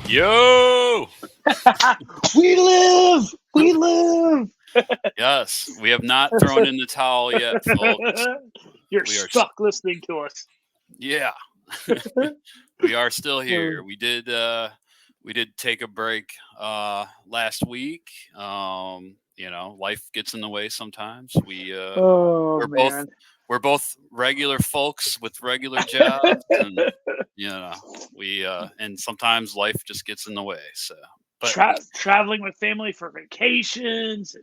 Yo! We live. Yes, we have not thrown in the towel yet, folks. You're We are, stuck listening to us. yeah, we are still here. We did take a break last week. Life gets in the way sometimes. Oh We're both man. we're both regular folks with regular jobs, and we and sometimes life just gets in the way. So, but Traveling with family for vacations.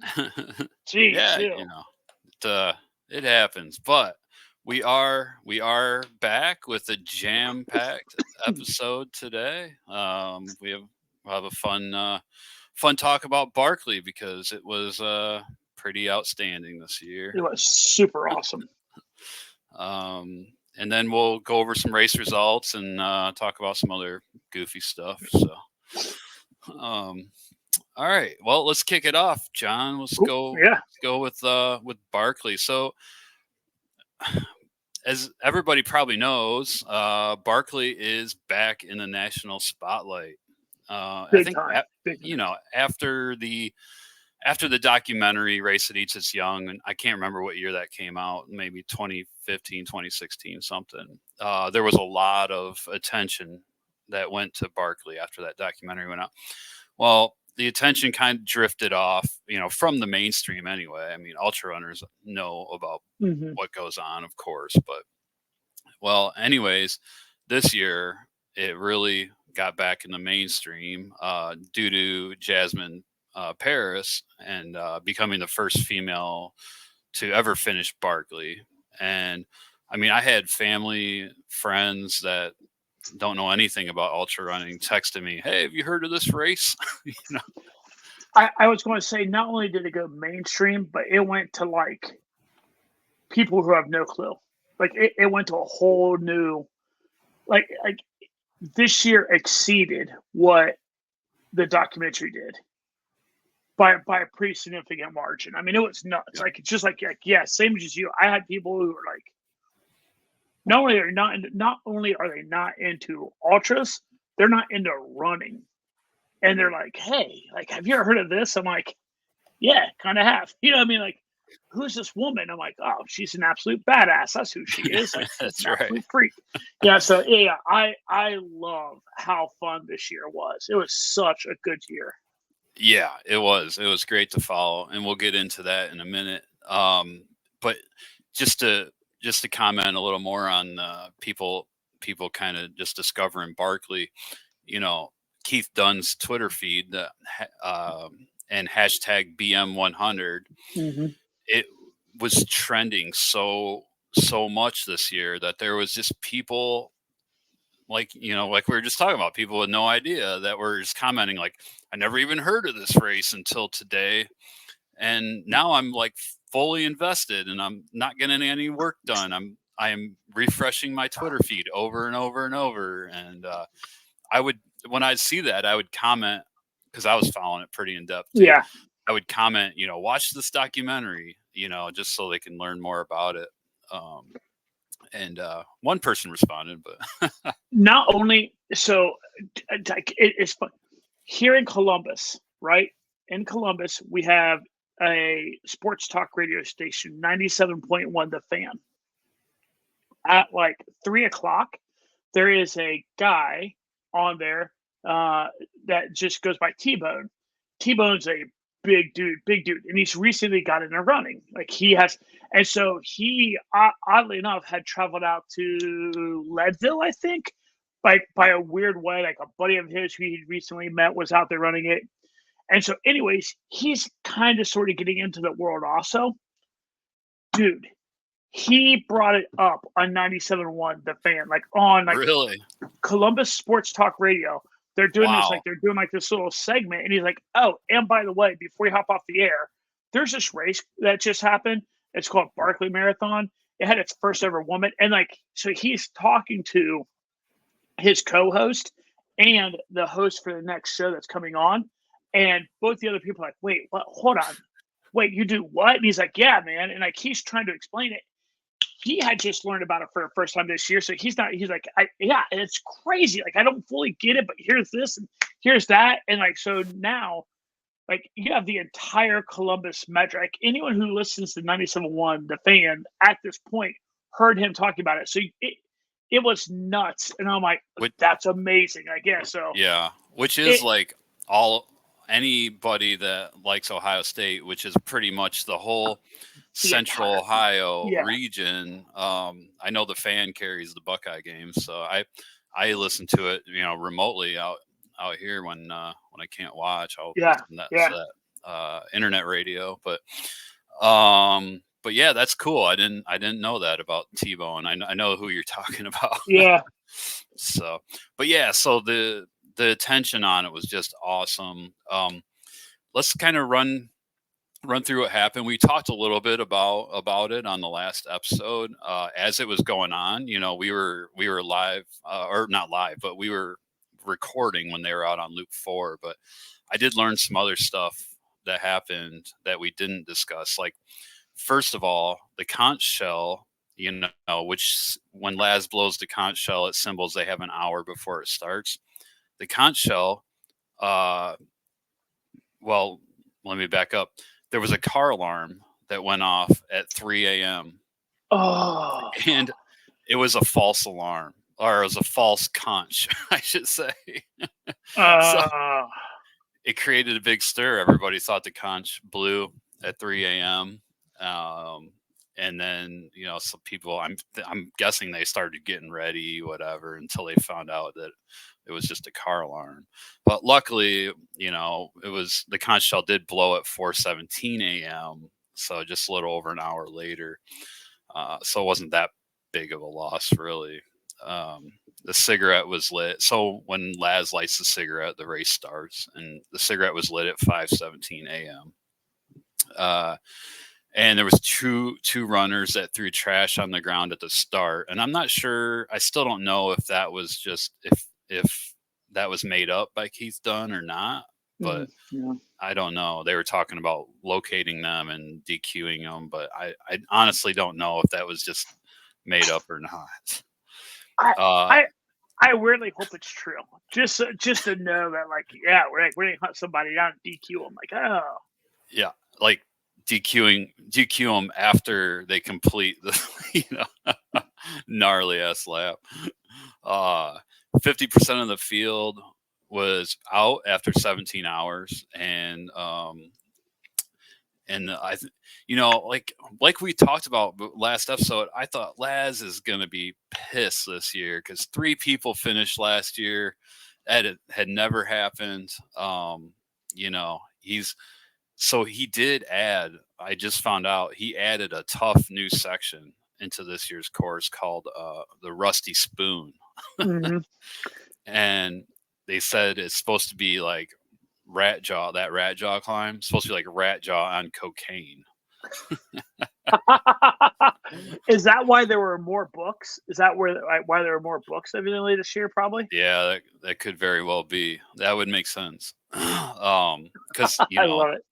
Geez, yeah, it happens. But we are back with a jam-packed episode today. We'll have a fun talk about Barkley because it was pretty outstanding this year. it was super awesome. And then we'll go over some race results and talk about some other goofy stuff. So, um, all right. Well, let's kick it off, John. Let's go. Yeah. Let's go with Barkley. So, as everybody probably knows, Barkley is back in the national spotlight. I think Time. Big time. after the documentary Race That Eats Its Young, and I can't remember what year that came out, maybe 2015, 2016, something. There was a lot of attention that went to Barkley after that documentary went out. Well, the attention kind of drifted off, from the mainstream anyway. I mean, ultra runners know about what goes on, of course, but anyways, this year it really got back in the mainstream due to Jasmin Paris and becoming the first female to ever finish Barkley. And I mean, I had family, friends that don't know anything about ultra running texting me, "Hey, have you heard of this race?" you know? I was going to say, not only did it go mainstream, but it went to like people who have no clue. Like it went to a whole new, like this year exceeded what the documentary did by a pretty significant margin. I mean, it was nuts. Yeah. Like it's just like yeah, same as you. I had people who were like, not only are they not into ultras, they're not into running, and they're like, hey, like, have you ever heard of this? I'm like, yeah, kind of have. You know what I mean? Like, who's this woman? I'm like, oh, she's an absolute badass. That's who she is. Like, she's That's an right. absolute freak. Yeah. So yeah, I love how fun this year was. It was such a good year. Yeah, it was. It was great to follow, and we'll get into that in a minute. But just to comment a little more on people kind of just discovering Barkley. Keith Dunn's Twitter feed and hashtag BM100. Mm-hmm. It was trending so much this year that there was just people like like we were just talking about, people with no idea that were just commenting like, I never even heard of this race until today, and now I'm like fully invested and I'm not getting any work done. I am refreshing my Twitter feed over and over and over, and I would, when I'd see that, I would comment, because I was following it pretty in depth too. Yeah. I would comment, watch this documentary, just so they can learn more about it. And one person responded, but Not only so, it's fun here in Columbus, right? In Columbus, we have a sports talk radio station, 97.1 The Fan. At like 3 o'clock, there is a guy on there that just goes by T-Bone. T-Bone's a big dude, and he's recently got into running. Like he has, and so he, oddly enough, had traveled out to Leadville, I think, by a weird way. Like a buddy of his who he recently met was out there running it, and so, anyways, he's kind of sort of getting into the world also, dude. He brought it up on 97.1 The Fan, like on like really, Columbus Sports Talk Radio. They're doing this, wow, like they're doing like this little segment, and he's like, "Oh, and by the way, before we hop off the air, there's this race that just happened. It's called Barkley Marathon. It had its first ever woman, and like, so he's talking to his co-host and the host for the next show that's coming on, and both the other people are like, wait, what? Hold on, wait, you do what? And he's like, yeah, man, and like he's trying to explain it. he had just learned about it for the first time this year. So he's not. He's like, yeah, and it's crazy. Like I don't fully get it, but here's this and here's that, and like so now. Like you have the entire Columbus metro. Like anyone who listens to 97.1, the fan at this point heard him talking about it. So it was nuts, and I'm like, Which, that's amazing. I guess so. yeah, which is It like anybody that likes Ohio State, which is pretty much the whole the Central entire Ohio yeah region. I know the fan carries the Buckeye games, so I listen to it, remotely out here when I can't watch. I'll yeah listen to yeah that internet radio, but yeah, that's cool. I didn't know that about T-Bone. I know who you're talking about. yeah. So, but yeah, so the attention on it was just awesome. Let's kind of run through what happened. We talked a little bit about it on the last episode. As it was going on, we were live, or not live, but we were recording when they were out on loop 4. But I did learn some other stuff that happened that we didn't discuss. Like, first of all, the conch shell, which when Laz blows the conch shell, it symbols they have an hour before it starts. The conch shell, well, let me back up. There was a car alarm that went off at 3 a.m. Oh, and it was a false alarm, or it was a false conch, I should say. So it created a big stir. Everybody thought the conch blew at 3 a.m. And then, some people, I'm guessing they started getting ready, whatever, until they found out that it was just a car alarm. But luckily, it was, the conch shell did blow at 4:17 a.m. So just a little over an hour later. So it wasn't that big of a loss, really. The cigarette was lit. So when Laz lights the cigarette, the race starts, and the cigarette was lit at 5:17 a.m. And there was two runners that threw trash on the ground at the start. And I'm not sure. I still don't know if that was just if that was made up by Keith Dunn or not. But yeah. I don't know. They were talking about locating them and DQing them, but I honestly don't know if that was just made up or not. I weirdly hope it's true. Just to know that, like, yeah, we're gonna hunt somebody down and DQ them. Like, oh, yeah, like DQ them after they complete the gnarly ass lap. 50% of the field was out after 17 hours, and I, like we talked about last episode, I thought Laz is gonna be pissed this year because 3 people finished last year. That had never happened. He did add. I just found out he added a tough new section into this year's course called the Rusty Spoon, mm-hmm. and they said it's supposed to be like rat jaw climb, supposed to be like rat jaw on cocaine. Is that why there were more books? Is that why there were more books evidently this year? Probably. Yeah, that could very well be. That would make sense. Because I love it.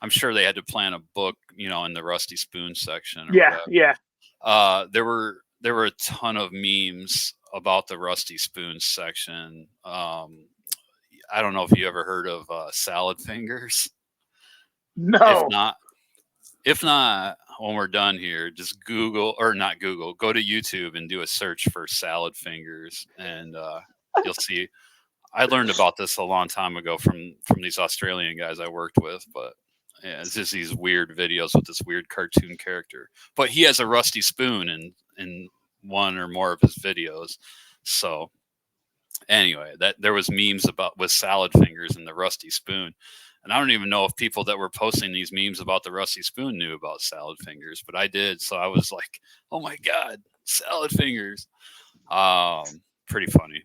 I'm sure they had to plan a book, in the Rusty Spoon section. Or yeah, whatever. yeah. There were a ton of memes about the Rusty Spoon section. I don't know if you ever heard of salad fingers. No. If not, when we're done here, just go to YouTube and do a search for salad fingers, and you'll see. I learned about this a long time ago from these Australian guys I worked with, but yeah, it's just these weird videos with this weird cartoon character. But he has a rusty spoon in one or more of his videos. So anyway, that there was memes with salad fingers and the rusty spoon. And I don't even know if people that were posting these memes about the rusty spoon knew about salad fingers, but I did. So I was like, oh my God, salad fingers. Pretty funny.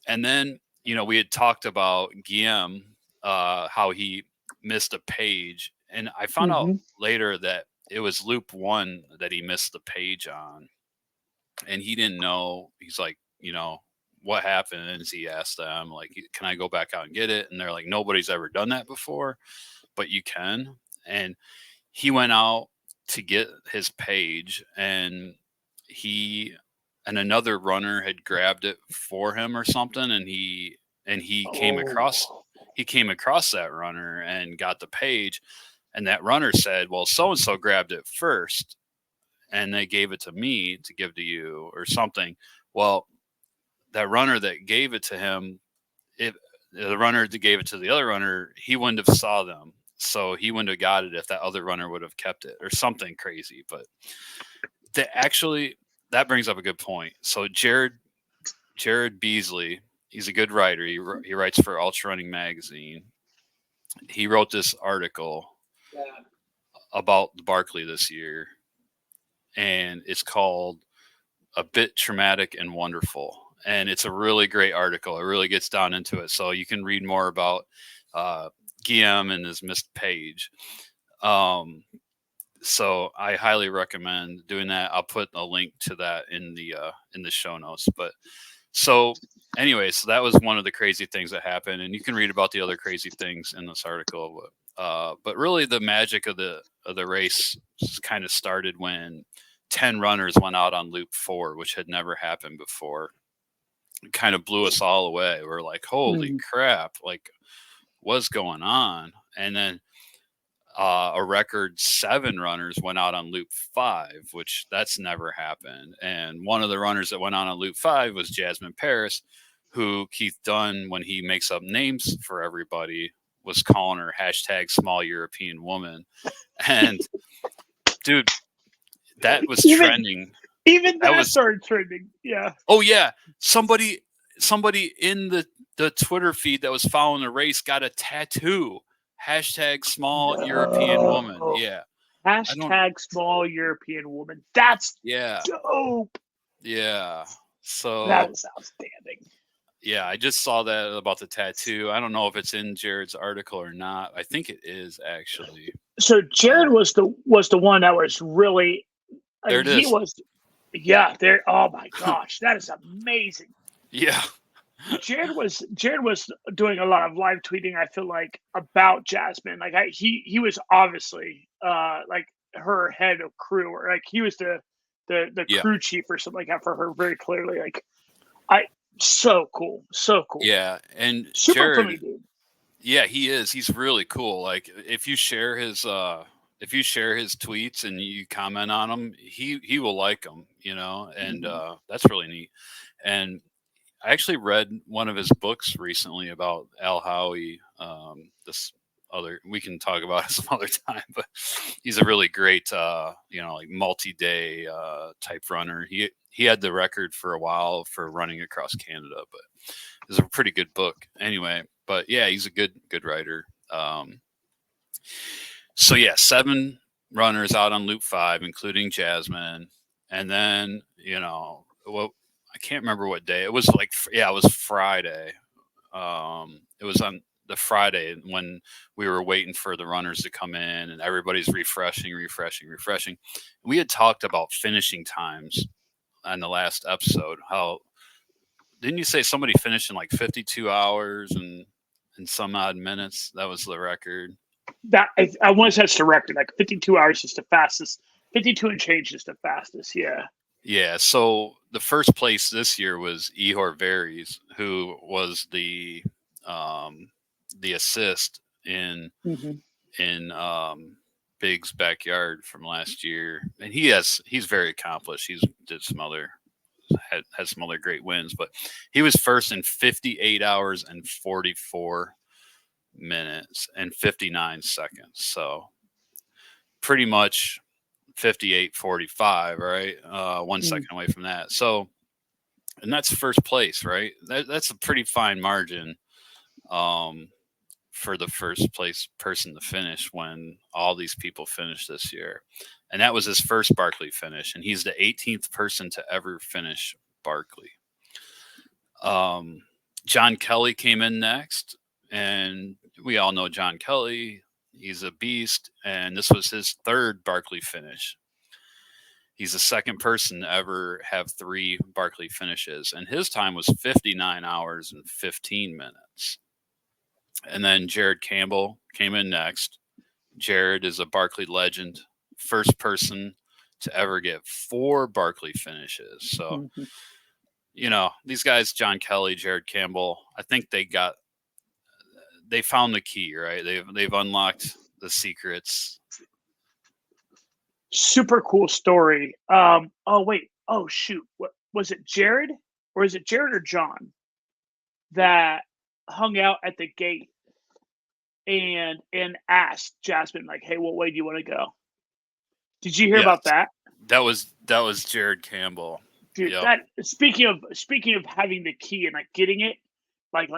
And then, we had talked about Guillaume, how he missed a page. And I found out later that it was loop 1 that he missed the page on. And he didn't know. He's like, what happened? And he asked them, like, can I go back out and get it? And they're like, nobody's ever done that before, but you can. And he went out to get his page, and he and another runner had grabbed it for him or something, and he came across Oh. that runner and got the page, and that runner said, well, so and so grabbed it first and they gave it to me to give to you or something. Well, that runner that gave it to him, if the runner that gave it to the other runner, he wouldn't have saw them, so he wouldn't have got it if that other runner would have kept it or something crazy. But that brings up a good point. So Jared Beasley, he's a good writer. He writes for Ultra Running Magazine. He wrote this article about Barkley this year, and it's called "A Bit Traumatic and Wonderful." And it's a really great article. It really gets down into it, so you can read more about Guillaume and his missed page. So I highly recommend doing that. I'll put a link to that in the show notes. But so anyway, so that was one of the crazy things that happened, and you can read about the other crazy things in this article. But really, the magic of the race kind of started when 10 runners went out on loop 4, which had never happened before. It kind of blew us all away. We're like, holy crap, like what's going on? And then a record 7 runners went out on loop 5, which that's never happened. And one of the runners that went out on loop 5 was Jasmin Paris, who Keith Dunn, when he makes up names for everybody, was calling her #small European woman. And dude, that was trending. Even that started trending. Yeah. Oh yeah. Somebody in the Twitter feed that was following the race got a tattoo. #small European woman. Yeah. #small European woman. That's dope. Yeah. So that is outstanding. Yeah, I just saw that about the tattoo. I don't know if it's in Jared's article or not. I think it is actually. So Jared was the one that was really. There it is. He was. Yeah. There. Oh my gosh, that is amazing. Yeah. Jared was doing a lot of live tweeting, I feel like, about Jasmin. Like he was obviously like her head of crew, or like he was the crew chief or something like that for her, very clearly. Like so cool. Yeah, and super Jared, funny dude. Yeah, he is. He's really cool. Like if you share his tweets and you comment on them, he will like them, and that's really neat. And I actually read one of his books recently about Al Howie. We can talk about it some other time, but he's a really great, like multi-day type runner. He had the record for a while for running across Canada, but it's a pretty good book anyway. But yeah, he's a good writer. So yeah, 7 runners out on loop 5, including Jasmin, and then I can't remember what day it was. It was Friday. It was on the Friday when we were waiting for the runners to come in, and everybody's refreshing. We had talked about finishing times on the last episode. How didn't you say somebody finished in like 52 hours and some odd minutes? That was the record. That I want to set the record. Like 52 hours is the fastest. 52 and change is the fastest. Yeah. Yeah, so the first place this year was Ihor Varies, who was the assist in Big's backyard from last year, and he's very accomplished. He's had some other great wins, but he was first in 58 hours and 44 minutes and 59 seconds. So pretty much 58:45, right? 1 second away from that. So, and that's first place, right? That's a pretty fine margin for the first place person to finish when all these people finished this year. And that was his first Barkley finish, and he's the 18th person to ever finish Barkley. John Kelly came in next, and we all know John Kelly. He's a beast, and this was his 3rd Barkley finish. He's the 2nd person to ever have 3 Barkley finishes, and his time was 59 hours and 15 minutes. And then Jared Campbell came in next. Jared is a Barkley legend first person to ever get 4 Barkley finishes. So, Mhm. these guys, John Kelly, Jared Campbell, I think they found the key, right? They've unlocked the secrets. Super cool story. Oh wait. Oh shoot. What was it? Jared, or is it Jared or John that hung out at the gate and asked Jasmin like, "Hey, what way do you want to go?" Did you hear Yes, about that? that was Jared Campbell. Dude, Yep. that speaking of having the key and like getting it, like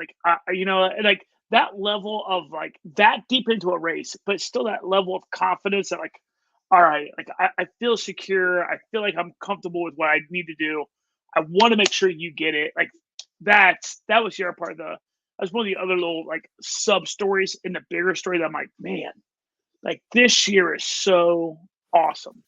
that level of like that deep into a race, but still that level of confidence that like, all right, like I feel secure. I feel like I'm comfortable with what I need to do. I want to make sure you get it. Like that was your part of the. That was one of the other little like sub stories in the bigger story that I'm like, man, like this year is so awesome.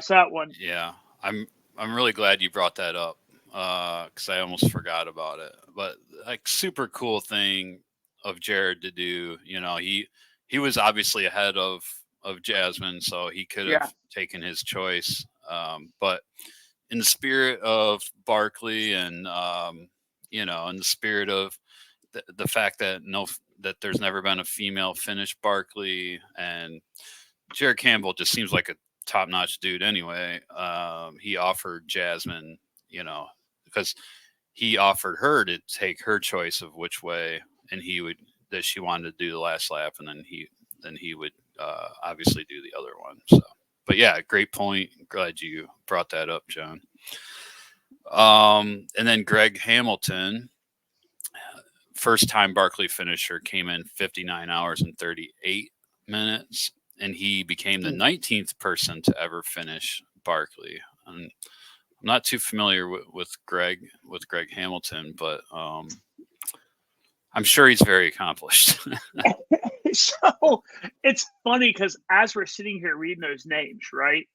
So that one, Yeah, I'm really glad you brought that up because I almost forgot about it. But like super cool thing of Jared to do. He was obviously ahead of Jasmine, so he could have yeah, taken his choice. But in the spirit of Barkley and in the spirit of the fact that there's never been a female finish Barkley, and Jared Campbell just seems like a top notch dude anyway. He offered Jasmine, because he offered her to take her choice of which way, and that she wanted to do the last lap, and then he would obviously do the other one. So, but yeah, great point. Glad you brought that up, John. And then Greg Hamilton, first time Barkley finisher, came in 59 hours and 38 minutes, and he became the mm, 19th person to ever finish Barkley. And I'm not too familiar with Greg Hamilton, but I'm sure he's very accomplished. so it's funny because as we're sitting here reading those names, right?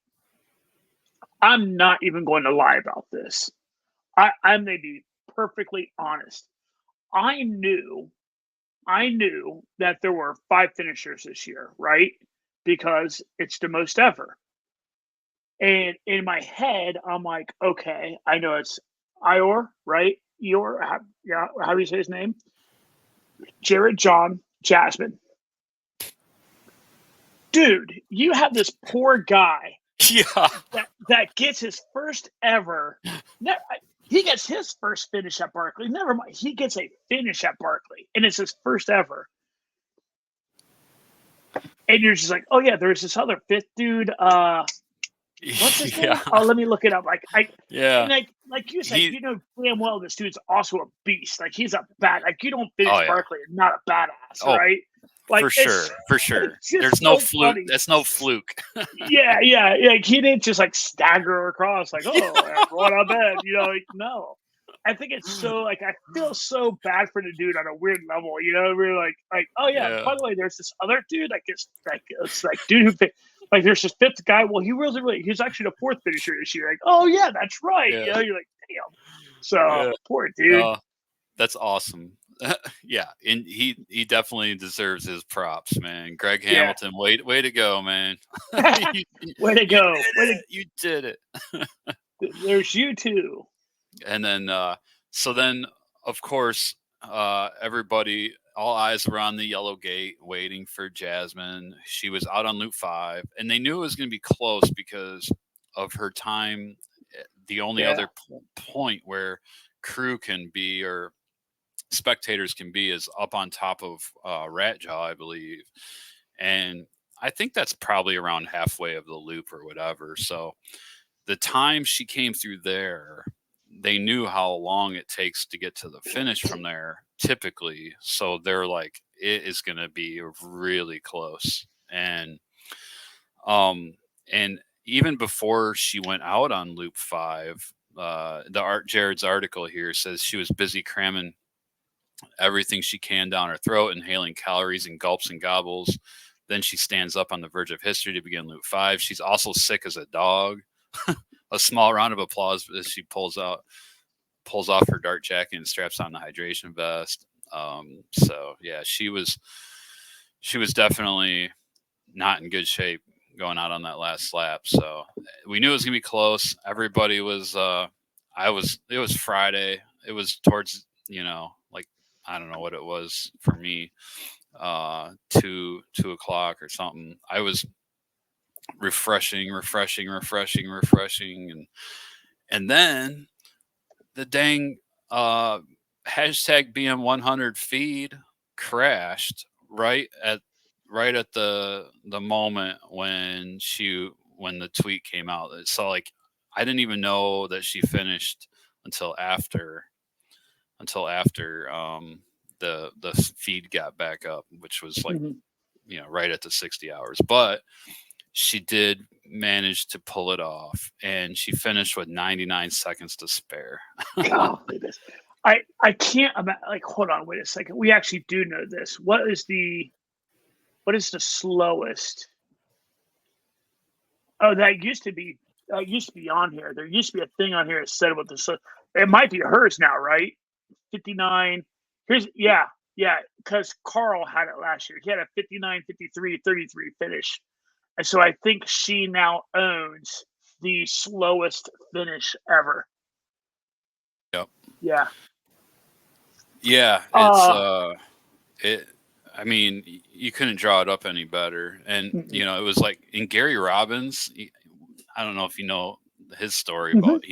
I'm not even going to lie about this. I may be perfectly honest. I knew I knew that there were 5 finishers this year, right? Because it's the most ever. And in my head, I'm like, okay, I know it's Ior, right? Eor, yeah, how do you say his name? Jared, John, Jasmine. Dude, you have this poor guy Yeah. that gets his first ever. He gets his first finish at Barkley. Never mind, he gets a finish at Barkley, and it's his first ever. And you're just like, oh yeah, there's this other fifth dude. What's his Yeah. name? Oh, let me look it up. Yeah. And like you said, He. damn well this dude's also a beast. Like he's a bad. Like you don't finish Oh yeah. Barkley and not a badass, Oh, right? Like for sure. For sure. it's just There's no so fluke. funny. That's no fluke. Yeah. Like he didn't just like stagger across. Like Yeah. what I bet. Like no. I think it's so like I feel so bad for the dude on a weird level. We're like oh yeah. Yeah. By the way, there's this other dude. Like it's like dude who like there's this fifth guy. Well, he's actually the fourth finisher this year. Like oh yeah, that's right. Yeah. You're like damn. So Yeah. poor dude. No, that's awesome. Yeah, and he definitely deserves his props, man. Greg Yeah. Hamilton, way to go, man. you, Way to you go. did it. You did it. There's you too. And then so then of course everybody, all eyes were on the yellow gate waiting for Jasmine. She was out on loop 5, and they knew it was going to be close because of her time. The only Yeah. other point where crew can be, or spectators can be, is up on top of Rat Jaw, I believe. And I think that's probably around halfway of the loop or whatever. So the time she came through there, they knew how long it takes to get to the finish from there typically. So they're like, it is going to be really close. And even before she went out on loop 5, Jared's article here says she was busy cramming everything she can down her throat, inhaling calories in gulps and gobbles. Then she stands up on the verge of history to begin loop 5. She's also sick as a dog. A small round of applause as she pulls off her dark jacket and straps on the hydration vest. So yeah, she was definitely not in good shape going out on that last lap. So we knew it was gonna be close. Everybody was. It was Friday. It was towards like I don't know what it was for me. 2 o'clock or something. I was refreshing, and then the dang hashtag BM100 feed crashed right at the moment when the tweet came out. So like I didn't even know that she finished until after the feed got back up, which was like right at the 60 hours. But she did manage to pull it off, and she finished with 99 seconds to spare. Oh, goodness. I can't like. Hold on, wait a second. We actually do know this. What is the slowest? Oh, that used to be on here. There used to be a thing on here that said what the. It might be hers now, right? 59. Yeah, because Carl had it last year. He had a 59, 53, 33 finish. And so I think she now owns the slowest finish ever. Yep. Yeah. Yeah, I mean, you couldn't draw it up any better. And it was like in Gary Robbins, I don't know if you know his story, but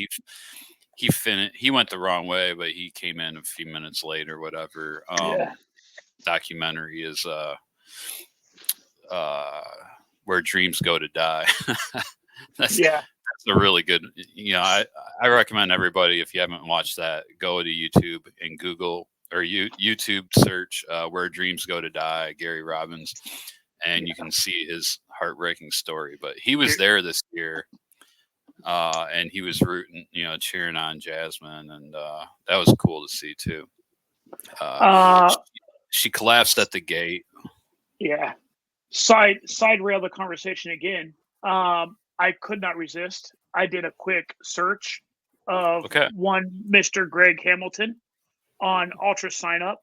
he went the wrong way, but he came in a few minutes late or whatever. Documentary is Where Dreams Go to Die. That's a really good. I recommend everybody, if you haven't watched that, go to YouTube and Google or YouTube search Where Dreams Go to Die, Gary Robbins, and you can see his heartbreaking story. But he was there this year. And he was rooting, cheering on Jasmin, and that was cool to see too. She collapsed at the gate. Yeah. Side rail the conversation again. I could not resist. I did a quick search of one Mr. Greg Hamilton on Ultra Sign Up.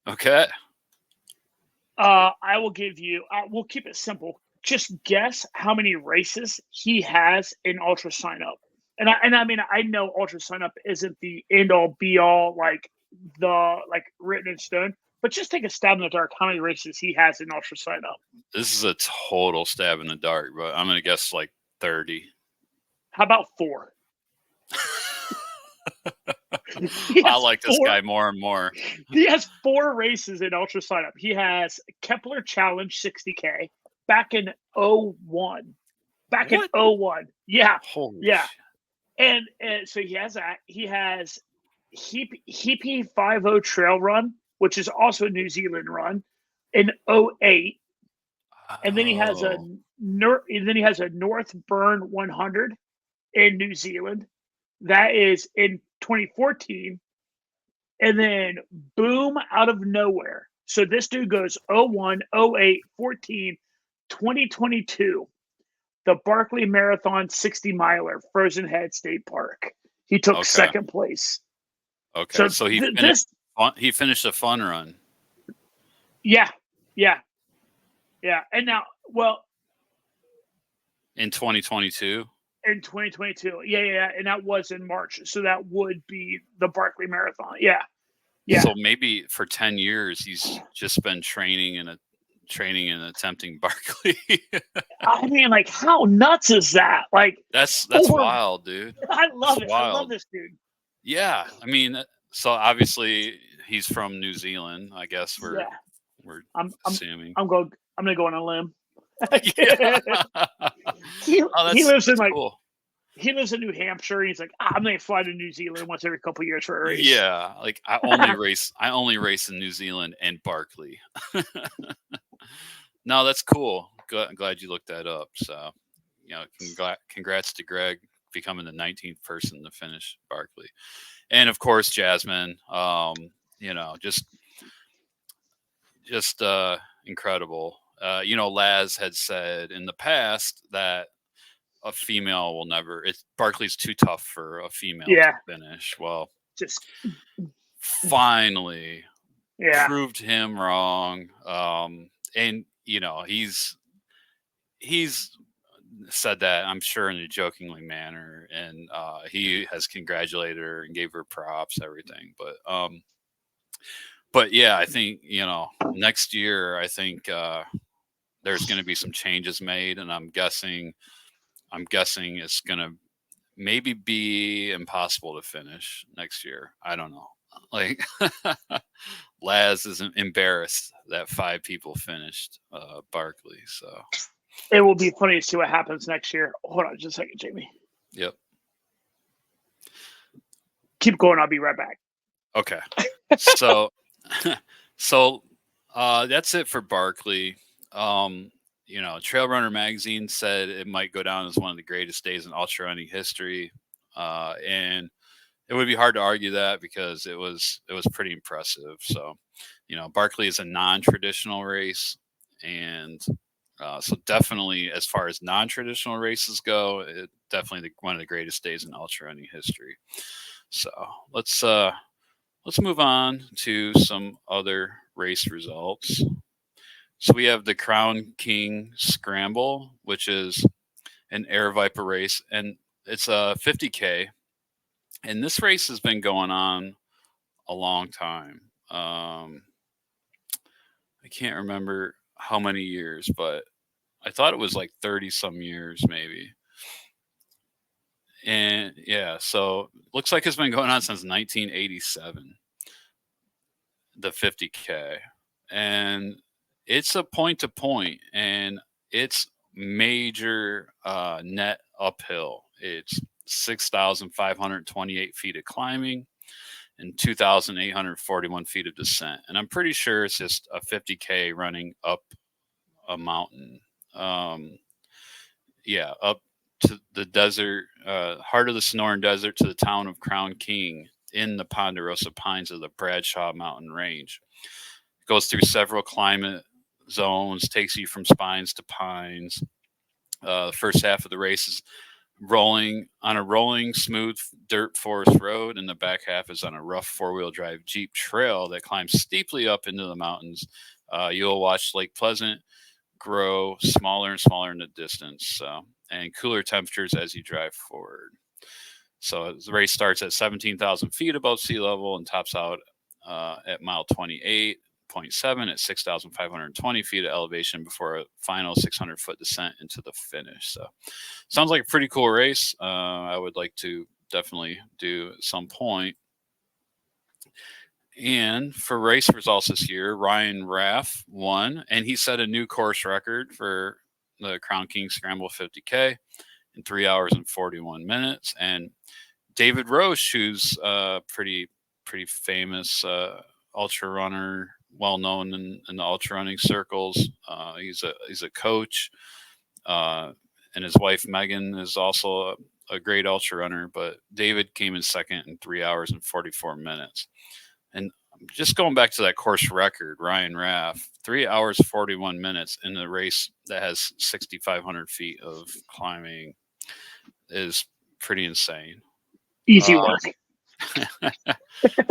Okay. I will give you. We'll keep it simple. Just guess how many races he has in Ultra Sign Up. And I mean, I know Ultra Sign Up isn't the end all be all, like written in stone, but just take a stab in the dark how many races he has in Ultra Sign Up. This is a total stab in the dark, but I'm going to guess like 30. How about 4? I like this guy more and more. He has 4 races in Ultra Sign Up. He has Kepler Challenge 60K back in 01. Back in 01. Yeah. Holy yeah. And so he has that. He has Heapy 50 Trail Run, which is also a New Zealand run, in 08. And then he has a North Burn 100 in New Zealand. That is in 2014. And then boom, out of nowhere. So this dude goes 01, 08, 14, 2022. The Barkley Marathon 60 miler, Frozen Head State Park. He took second place. Okay, so he finished a fun run. Yeah. And now, in 2022. In 2022, yeah, and that was in March, so that would be the Barkley Marathon. Yeah. So maybe for 10 years he's just been training and attempting Barkley. I mean, like, how nuts is that? Like, that's wild, dude. I love it. I love this dude. Yeah, I mean, so obviously he's from New Zealand. I guess we're assuming. I'm gonna go on a limb. He lives in cool. He lives in New Hampshire. And he's like, I'm gonna fly to New Zealand once every couple of years for a race. Yeah, like I only race in New Zealand and Barkley. No, that's cool. I'm glad you looked that up. So, congrats to Greg becoming the 19th person to finish Barkley, and of course Jasmin. Just incredible. Laz had said in the past that a female will never. Barkley's too tough for a female to finish. Well, just finally proved him wrong. And he's said that, I'm sure, in a jokingly manner, and he has congratulated her and gave her props, everything. But yeah, I think next year, I think there's going to be some changes made, and I'm guessing it's going to maybe be impossible to finish next year. I don't know. Like Laz is embarrassed that 5 people finished Barkley. So It will be funny to see what happens next year. Hold on just a second, Jamie. yep. Keep going. I'll be right back. Okay. So so that's it for Barkley. Trail Runner magazine said it might go down as one of the greatest days in ultra running history, and it would be hard to argue that because it was pretty impressive. So, Barkley is a non-traditional race, and so definitely, as far as non-traditional races go, definitely one of the greatest days in ultra running history. So let's move on to some other race results. So we have the Crown King Scramble, which is an Air Viper race, and it's a 50K. And this race has been going on a long time. I can't remember how many years, but I thought it was like 30 some years, maybe. And yeah, so looks like it's been going on since 1987, the 50K. And it's a point to point, and it's major net uphill. It's 6,528 feet of climbing and 2,841 feet of descent. And I'm pretty sure it's just a 50K running up a mountain. Up to the desert, heart of the Sonoran Desert, to the town of Crown King in the Ponderosa Pines of the Bradshaw Mountain Range. It goes through several climate zones, takes you from spines to pines. The first half of the race is rolling, smooth dirt forest road, and the back half is on a rough 4-wheel drive Jeep trail that climbs steeply up into the mountains. You'll watch Lake Pleasant grow smaller and smaller in the distance, and cooler temperatures as you drive forward. So the race starts at 17,000 feet above sea level and tops out at mile 28.7 at 6,520 feet of elevation before a final 600-foot descent into the finish. So sounds like a pretty cool race. I would like to definitely do at some point. And for race results this year, Ryan Raff won, and he set a new course record for the Crown King Scramble 50K in 3 hours and 41 minutes. And David Roche, who's a pretty famous ultra runner, well known in the ultra running circles. He's a coach, and his wife Megan is also a great ultra runner. But David came in second in 3 hours and 44 minutes. And just going back to that course record, Ryan Raff, 3 hours 41 minutes in a race that has 6,500 feet of climbing is pretty insane. Easy work.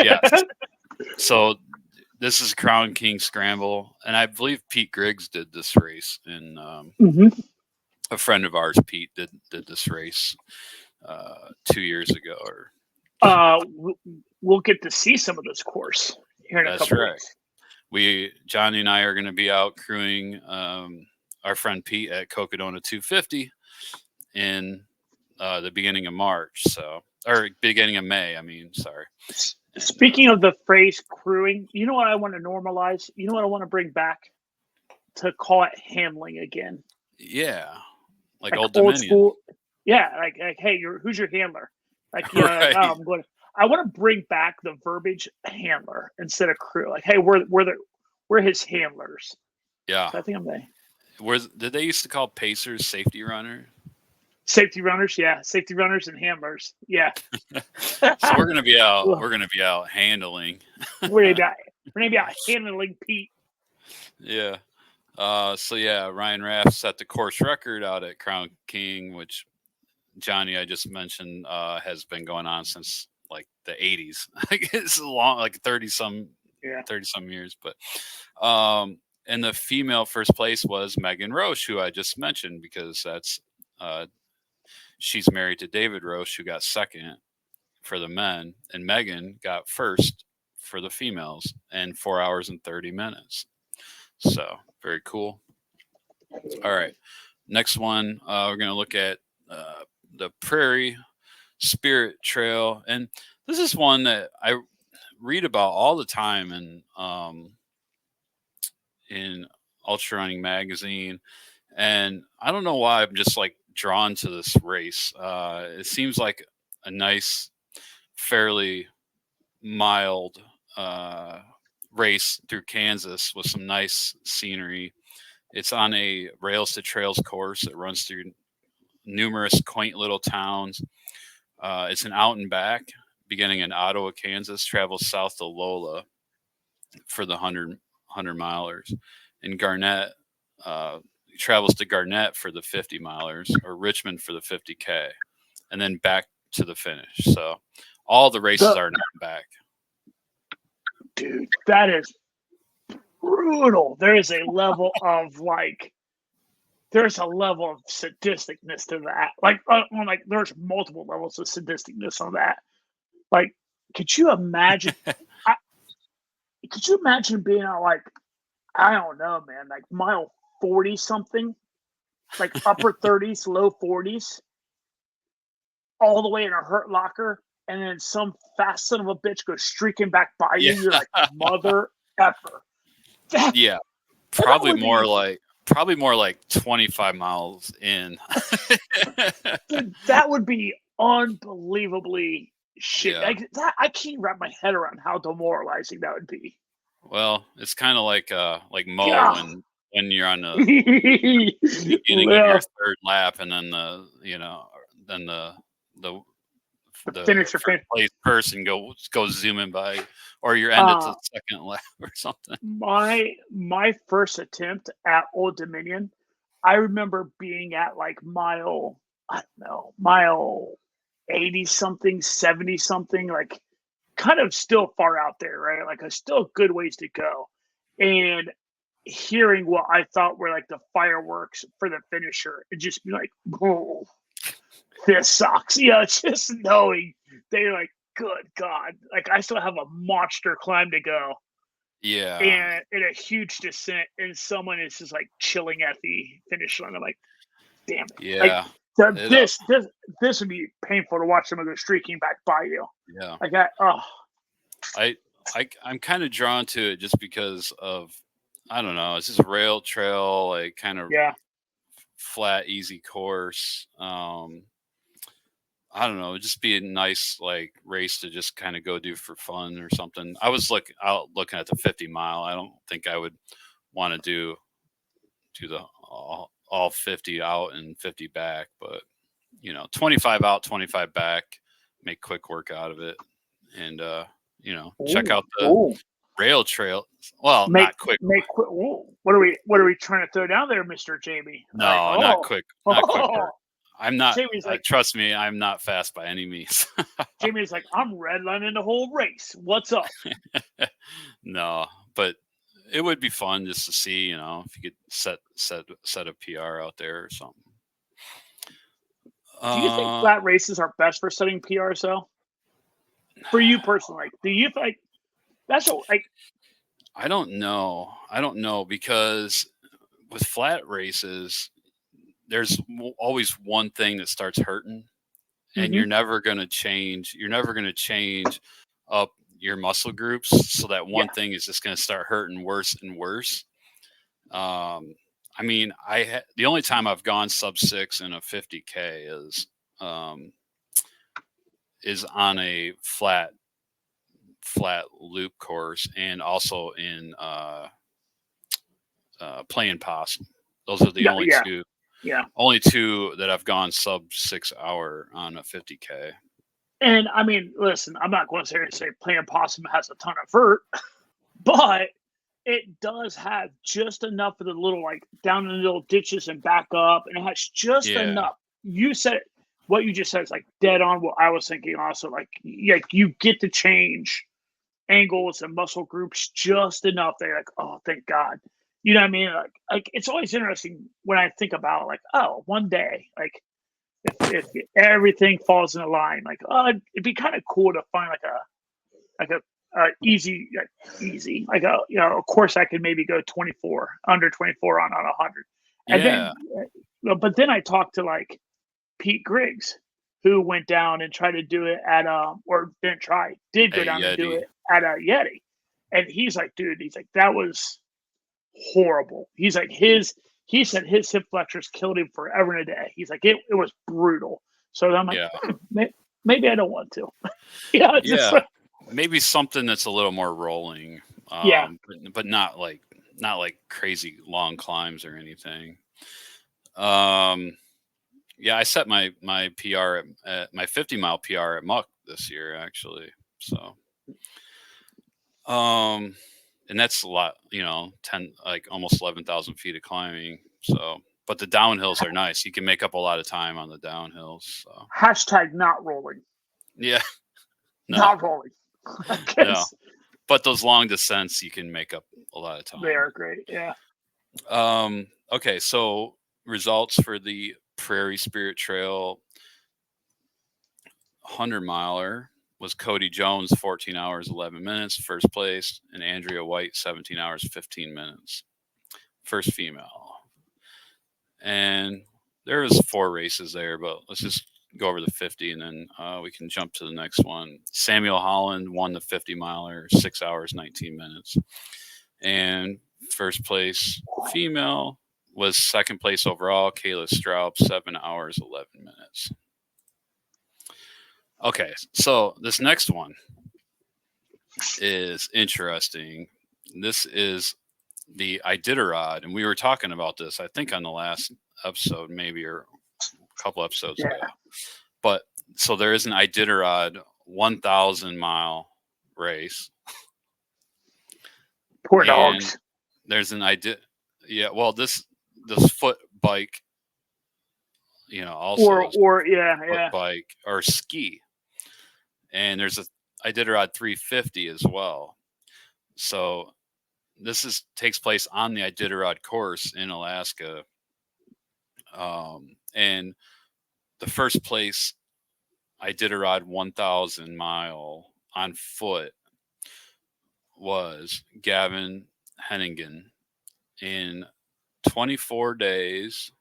Yeah. So this is Crown King Scramble, and I believe Pete Griggs did this race, and a friend of ours, Pete, did this race 2 years ago. We'll get to see some of this course here in a couple weeks. Johnny and I are going to be out crewing our friend Pete at Cocodona 250 in the beginning of March, or beginning of May. Sorry. Speaking of the phrase crewing, you know what I want to normalize? You know what I want to bring back? To call it handling again. Yeah, like Old Dominion. School. Yeah, like hey, who's your handler? Like, right. I want to bring back the verbiage handler instead of crew. Like, hey, we're his handlers. Yeah, so I think I'm there. Did they used to call pacers safety runner? Safety runners, yeah. Safety runners and handlers, yeah. So we're gonna be out. We're gonna be out handling. We're gonna be out handling Pete. Yeah. Ryan Raff set the course record out at Crown King, which Johnny I just mentioned has been going on since like the 80s. It's long, like 30 some years. But and the female first place was Megan Roche, who I just mentioned, because that's she's married to David Roche, who got second for the men, and Megan got first for the females in 4 hours and 30 minutes. So very cool. All right. Next one, we're going to look at the Prairie Spirit Trail. And this is one that I read about all the time in Ultra Running Magazine. And I don't know why I'm just like drawn to this race. It seems like a nice, fairly mild race through Kansas with some nice scenery. It's on a Rails to Trails course. It runs through numerous quaint little towns. It's an out and back, beginning in Ottawa, Kansas, travels south to Lola for the 100 milers. And Garnett travels to Garnett for the 50 milers, or Richmond for the 50K, and then back to the finish. So all the races are now back. Dude, that is brutal. There is a level of there's a level of sadisticness to that. Like there's multiple levels of sadisticness on that. Like, could you imagine? Could you imagine being on, like, I don't know, man, like mile 40 something, like upper 30s, low 40s, all the way in a hurt locker, and then some fast son of a bitch goes streaking back by you. You're like, mother effer. Yeah, probably more like 25 miles in. Dude, that would be unbelievably shit. Yeah. Like that, I can't wrap my head around how demoralizing that would be. Well, it's kind of like Mo Yeah. when you're on the beginning of your third lap, and then the finisher first place person goes zooming by, or you're ended to the second lap or something. My first attempt at Old Dominion, I remember being at like mile 80 something, 70 something, like kind of still far out there, right? Like a still good ways to go. And hearing what I thought were like the fireworks for the finisher, and just be like, oh, this sucks. Yeah, just knowing they're like, good God, like I still have a monster climb to go. Yeah. And a huge descent, and someone is just like chilling at the finish line. I'm like, damn it. Yeah. Like, this would be painful to watch someone go streaking back by you. Yeah. Like that. Oh. I'm kind of drawn to it just because of, I don't know, it's just a rail trail, like kind of flat, easy course. I don't know, it'd just be a nice like race to just kind of go do for fun or something. I was looking at the 50 mile. I don't think I would want to do the all 50 out and 50 back, but 25 out, 25 back, make quick work out of it, and check out the rail trail. Well, not quick. What are we trying to throw down there, Mr. Jamie? No, not quick. Not quick work. I'm not. Jamie's like, trust me, I'm not fast by any means. Jamie's like, I'm redlining the whole race. What's up? No, but it would be fun just to see, if you could set a PR out there or something. Do you think flat races are best for setting PRs though? For you personally, like, do you think that's like? I don't know, because with flat races, there's always one thing that starts hurting, and you're never going to change up your muscle groups. So that one thing is just going to start hurting worse and worse. I mean, the only time I've gone sub 6 in a 50K is on a flat loop course, and also in playing possum. Those are the only two. Yeah. Only two that I've gone sub 6 hour on a 50K. And I mean, listen, I'm not going to say playing possum has a ton of vert, but it does have just enough of the little, like, down in the little ditches and back up, and it has just enough. You said what you just said is like dead on what I was thinking. Also, like you get to change angles and muscle groups just enough. They're like, oh, thank God. You know what I mean? Like it's always interesting when I think about like, oh, one day, like if everything falls in a line, like, oh, it'd be kind of cool to find like a easy like a course I could maybe go 24 under 24 on 100, and Yeah. but then I talked to like Pete Griggs, who went down and tried to do it at or didn't try, did go At down and do Yeti. it at a Yeti, and he's like, dude, he's like that was horrible. He's like he said his hip flexors killed him forever and a day. He's like it was brutal. So I'm like, Yeah. maybe I don't want to. Yeah, it's just Yeah. Maybe something that's a little more rolling. yeah. But not like crazy long climbs or anything. Yeah, I set my PR at my 50-mile PR at Muck this year, actually. So, and that's a lot, 10, like almost 11,000 feet of climbing. So, but the downhills are nice. You can make up a lot of time on the downhills. So, Hashtag not rolling. yeah, no, Not rolling. no. But those long descents, you can make up a lot of time. They are great. Yeah. Okay, so results for the Prairie Spirit Trail 100-miler was Cody Jones, 14 hours, 11 minutes, first place, and Andrea White, 17 hours, 15 minutes, first female. And there was 4 races there, but let's just go over the 50, and then we can jump to the next one. Samuel Holland won the 50-miler, 6 hours, 19 minutes. And first place female was second place overall, Kayla Straub, 7 hours, 11 minutes. Okay, so this next one is interesting. This is the Iditarod, and we were talking about this, I think, on the last episode, maybe, or a couple episodes ago. But so there is an Iditarod 1,000-mile race. Poor dogs. There's an yeah. Well, this foot bike, also or foot bike or ski. And there's a Iditarod 350 as well. So this takes place on the Iditarod course in Alaska. And the first place Iditarod 1,000-mile on foot was Gavin Hennigan in 24 days,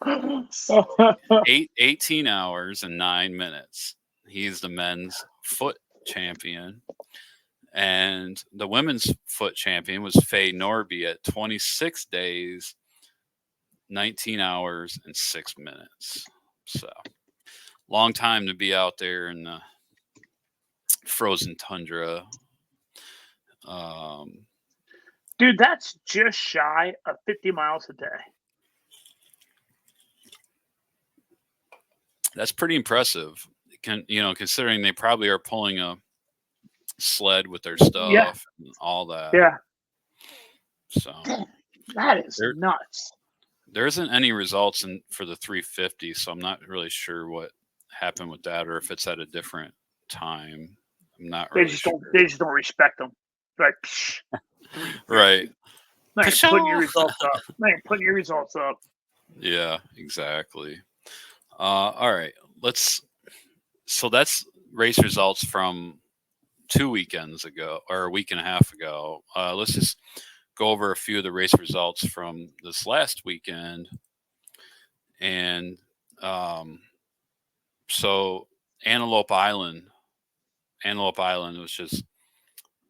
18 hours and 9 minutes. He's the men's foot champion. And the women's foot champion was Faye Norby at 26 days, 19 hours and 6 minutes. So long time to be out there in the frozen tundra. Dude, that's just shy of 50 miles a day. That's pretty impressive. Considering they probably are pulling a sled with their stuff and all that. Yeah. So that is nuts. There isn't any results for the 350, so I'm not really sure what happened with that, or if it's at a different time. I'm not really sure. They just don't respect them. Like, right. They ain't putting your results up. They ain't putting your results up. Yeah, exactly. All right, so that's race results from 2 weekends ago, or a week and a half ago. Let's just go over a few of the race results from this last weekend. And so Antelope Island was just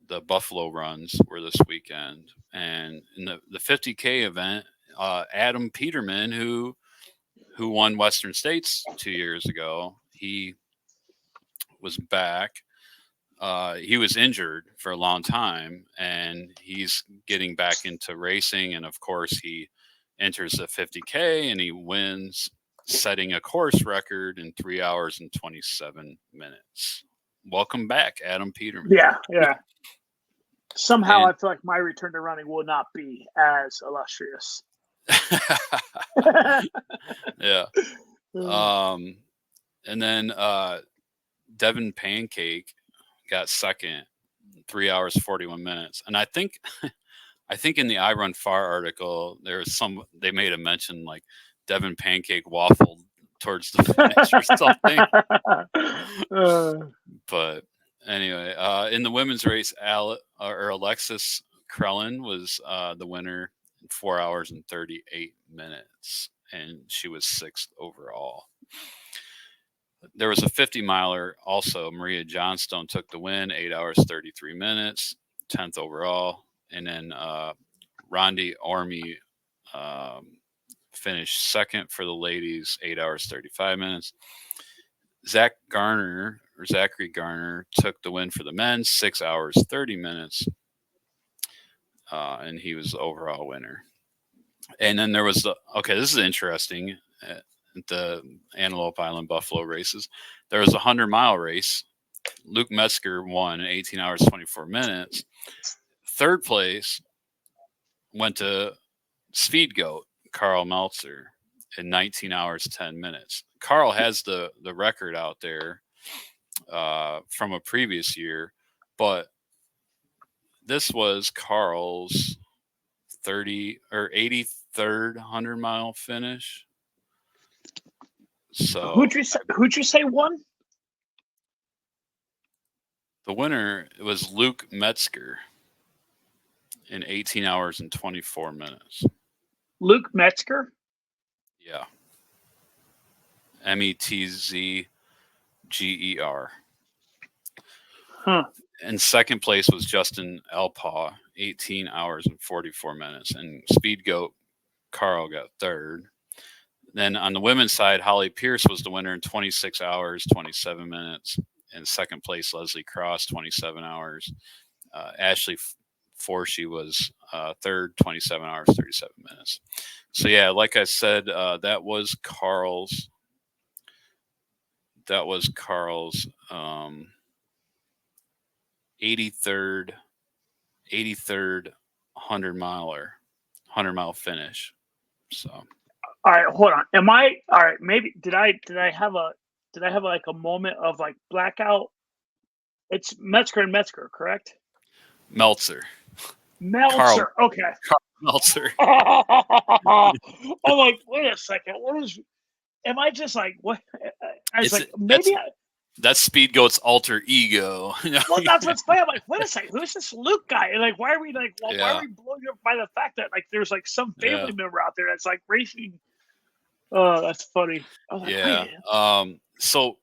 the Buffalo runs were this weekend. And in the 50K event, Adam Peterman, who won Western States 2 years ago, he was back. He was injured for a long time, and he's getting back into racing. And of course, he enters the 50K and he wins, setting a course record in 3 hours and 27 minutes. Welcome back, Adam Peterman. Yeah. Somehow I feel like my return to running will not be as illustrious. Yeah. And then Devin Pancake got second, 3 hours, 41 minutes. And I think I think in the I Run Far article, they made a mention like Devin Pancake waffled towards the finish or something. But anyway, in the women's race, Alexis Krellin was the winner in 4 hours and 38 minutes, and she was 6th overall. There was a 50 miler also. Maria Johnstone took the win, 8 hours 33 minutes, 10th overall, and then Rondi Orme finished second for the ladies, 8 hours 35 minutes. Zachary Garner took the win for the men, 6 hours 30 minutes, and he was the overall winner. And then there was this is interesting. The Antelope Island Buffalo races, there was a 100-mile race. Luke Metzger won in 18 hours 24 minutes. Third place went to Speed Goat Carl Meltzer in 19 hours 10 minutes. Carl has the record out there from a previous year, but this was Carl's 83rd 100-mile finish. So who'd you say won? The winner was Luke Metzger in 18 hours and 24 minutes. Luke Metzger? Yeah. Metzger. Huh. And second place was Justin Elpaw, 18 hours and 44 minutes. And Speed Goat Carl got third. Then on the women's side, Holly Pierce was the winner in 26 hours, 27 minutes. And second place, Leslie Cross, 27 hours. Ashley Forshee was third, 27 hours, 37 minutes. So, yeah, like I said, that was Carl's 83rd 100-mile finish. So, all right, hold on. Am I all right? Maybe did I have like a moment of like blackout? It's Metzger and Metzger, correct? Meltzer. Carl, okay. Carl Meltzer. I'm like, wait a second. What is? Am I just like what? I was like, maybe that's Speed Goat's alter ego. Well, that's what's funny. I'm like, wait a second, who's this Luke guy? And like, why are we like, why are we blowing up by the fact that like there's like some family member out there that's like racing? Oh, that's funny. Like, so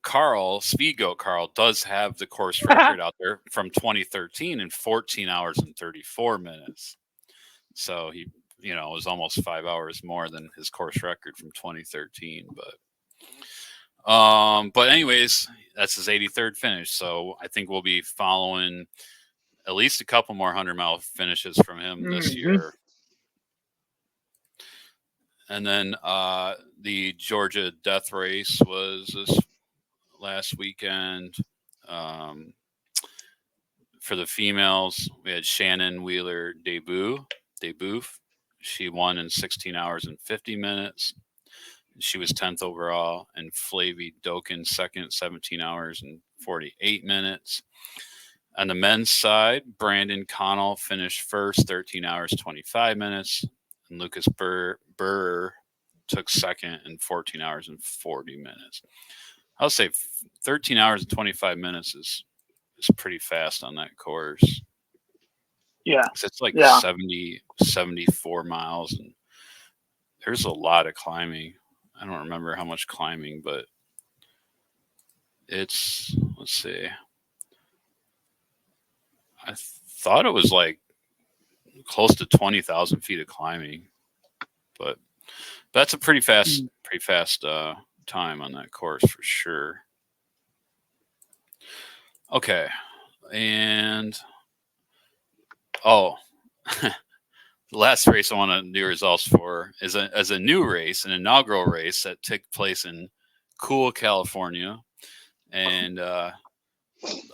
Speed Goat Carl does have the course record out there from 2013 in 14 hours and 34 minutes. So he, was almost 5 hours more than his course record from 2013. But anyways, that's his 83rd finish. So I think we'll be following at least a couple more 100-mile finishes from him this year. And then the Georgia Death Race was this last weekend. For the females, we had Shannon Wheeler Deboof. She won in 16 hours and 50 minutes. She was 10th overall. And Flavie Doken second, 17 hours and 48 minutes. On the men's side, Brandon Connell finished first, 13 hours, 25 minutes. And Lucas Burr took second in 14 hours and 40 minutes. I'll say 13 hours and 25 minutes is pretty fast on that course. Yeah. It's like 74 miles, and there's a lot of climbing. I don't remember how much climbing, but it's, let's see. I thought it was like close to 20,000 feet of climbing, but that's a pretty fast time on that course for sure. Okay. And the last race I want to do results for is a new race, an inaugural race that took place in Cool, California. And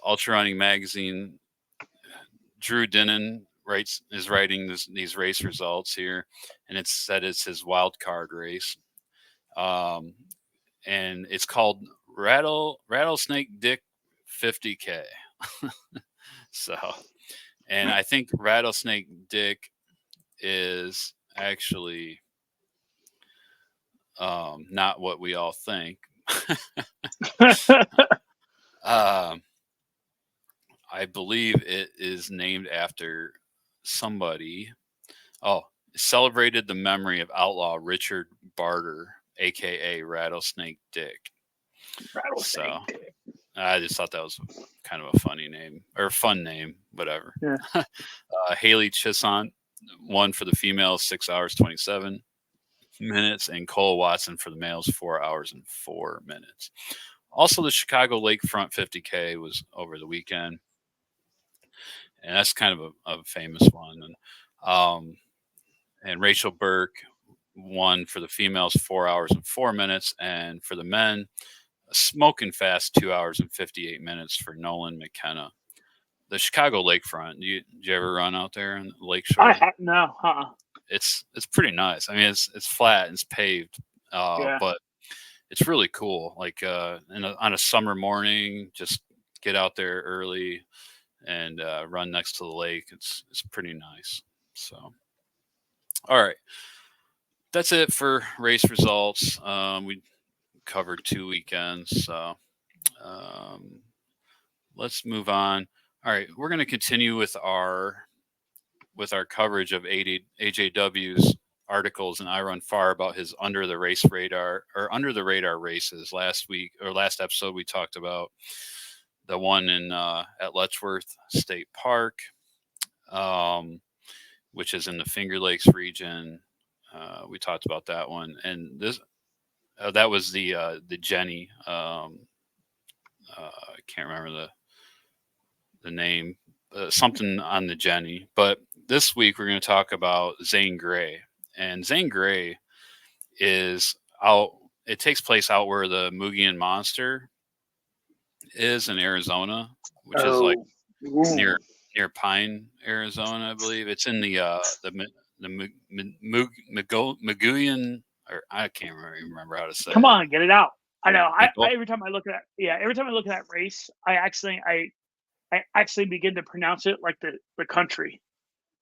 Ultra Running Magazine, Drew Dinnan is writing these race results here, and it's his wild card race. And it's called Rattlesnake Dick 50K. So, and I think Rattlesnake Dick is actually not what we all think. um, I believe it is named after somebody. Oh, celebrated the memory of outlaw Richard Barter, aka Rattlesnake Dick. Rattlesnake So dick. I just thought that was kind of a funny name or fun name, whatever. Yeah. Haley Chisant won for the females 6 hours 27 minutes, and Cole Watson for the males 4 hours and 4 minutes. Also, the Chicago Lakefront 50K was over the weekend, and that's kind of a famous one. Um, and Rachel Burke won for the females 4 hours and 4 minutes, and for the men, a smoking fast 2 hours and 58 minutes for Nolan McKenna. The Chicago Lakefront. Did you ever run out there in the I lakeshore? have no. It's pretty nice. I mean, it's flat, and it's paved, Yeah. but it's really cool. Like on a summer morning, just get out there early and run next to the lake. It's pretty nice. So, all right, that's it for race results. We covered 2 weekends, so um, let's move on. All right, we're going to continue with our coverage of AJW's articles and I Run Far about his under the radar races. Last episode we talked about the one in at Letchworth State Park, um, which is in the Finger Lakes region. We talked about that one, and this that was the Jenny. I can't remember the name, something on the Jenny. But this week we're going to talk about Zane Grey, and Zane Grey is out. It takes place out where the Mugian Monster is in Arizona, which is like Oh. Ooh. near Pine, Arizona, I believe. It's in the Muguian, or I can't remember how to say Come it. on, get it out. I know. I Miguel- every time I look at every time I look at that race, I actually begin to pronounce it like the country.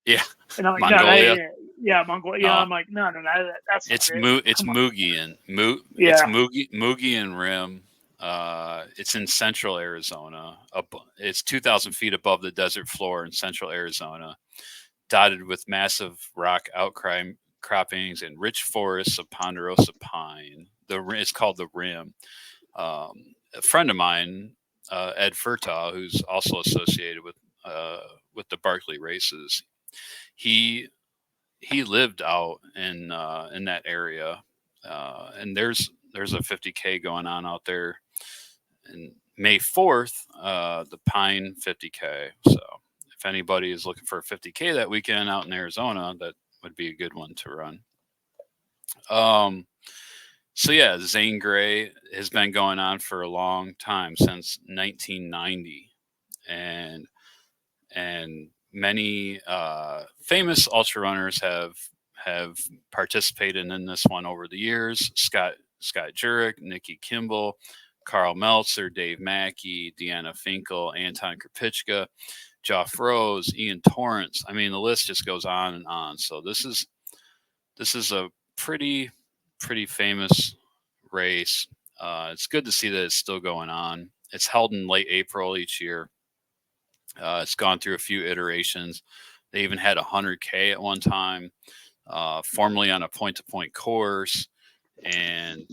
Yeah, And I'm like, no, Mongolia. yeah, Mongolia. No, I'm like, no, that's not it. it's Come on. Mugian. It's Yeah. Mugian Rim. It's in central Arizona. It's 2,000 feet above the desert floor in central Arizona, dotted with massive rock outcroppings and rich forests of ponderosa pine. It's called the Rim. A friend of mine, Ed Furtaw, who's also associated with the Barkley races, he he lived out in that area, and there's a 50K going on out there, and May 4th, the Pine 50K. So if anybody is looking for a 50K that weekend out in Arizona, that would be a good one to run. Um, so yeah, Zane Grey has been going on for a long time, since 1990, and many famous ultra runners have participated in this one over the years. Scott Jurek, Nikki Kimball, Carl Meltzer, Dave Mackey, Deanna Finkel, Anton Kripicka, Geoff Rose, Ian Torrance. I mean, the list just goes on and on. So this is a pretty famous race. It's good to see that it's still going on. It's held in late April each year. It's gone through a few iterations. They even had 100K at one time, formerly on a point-to-point course, and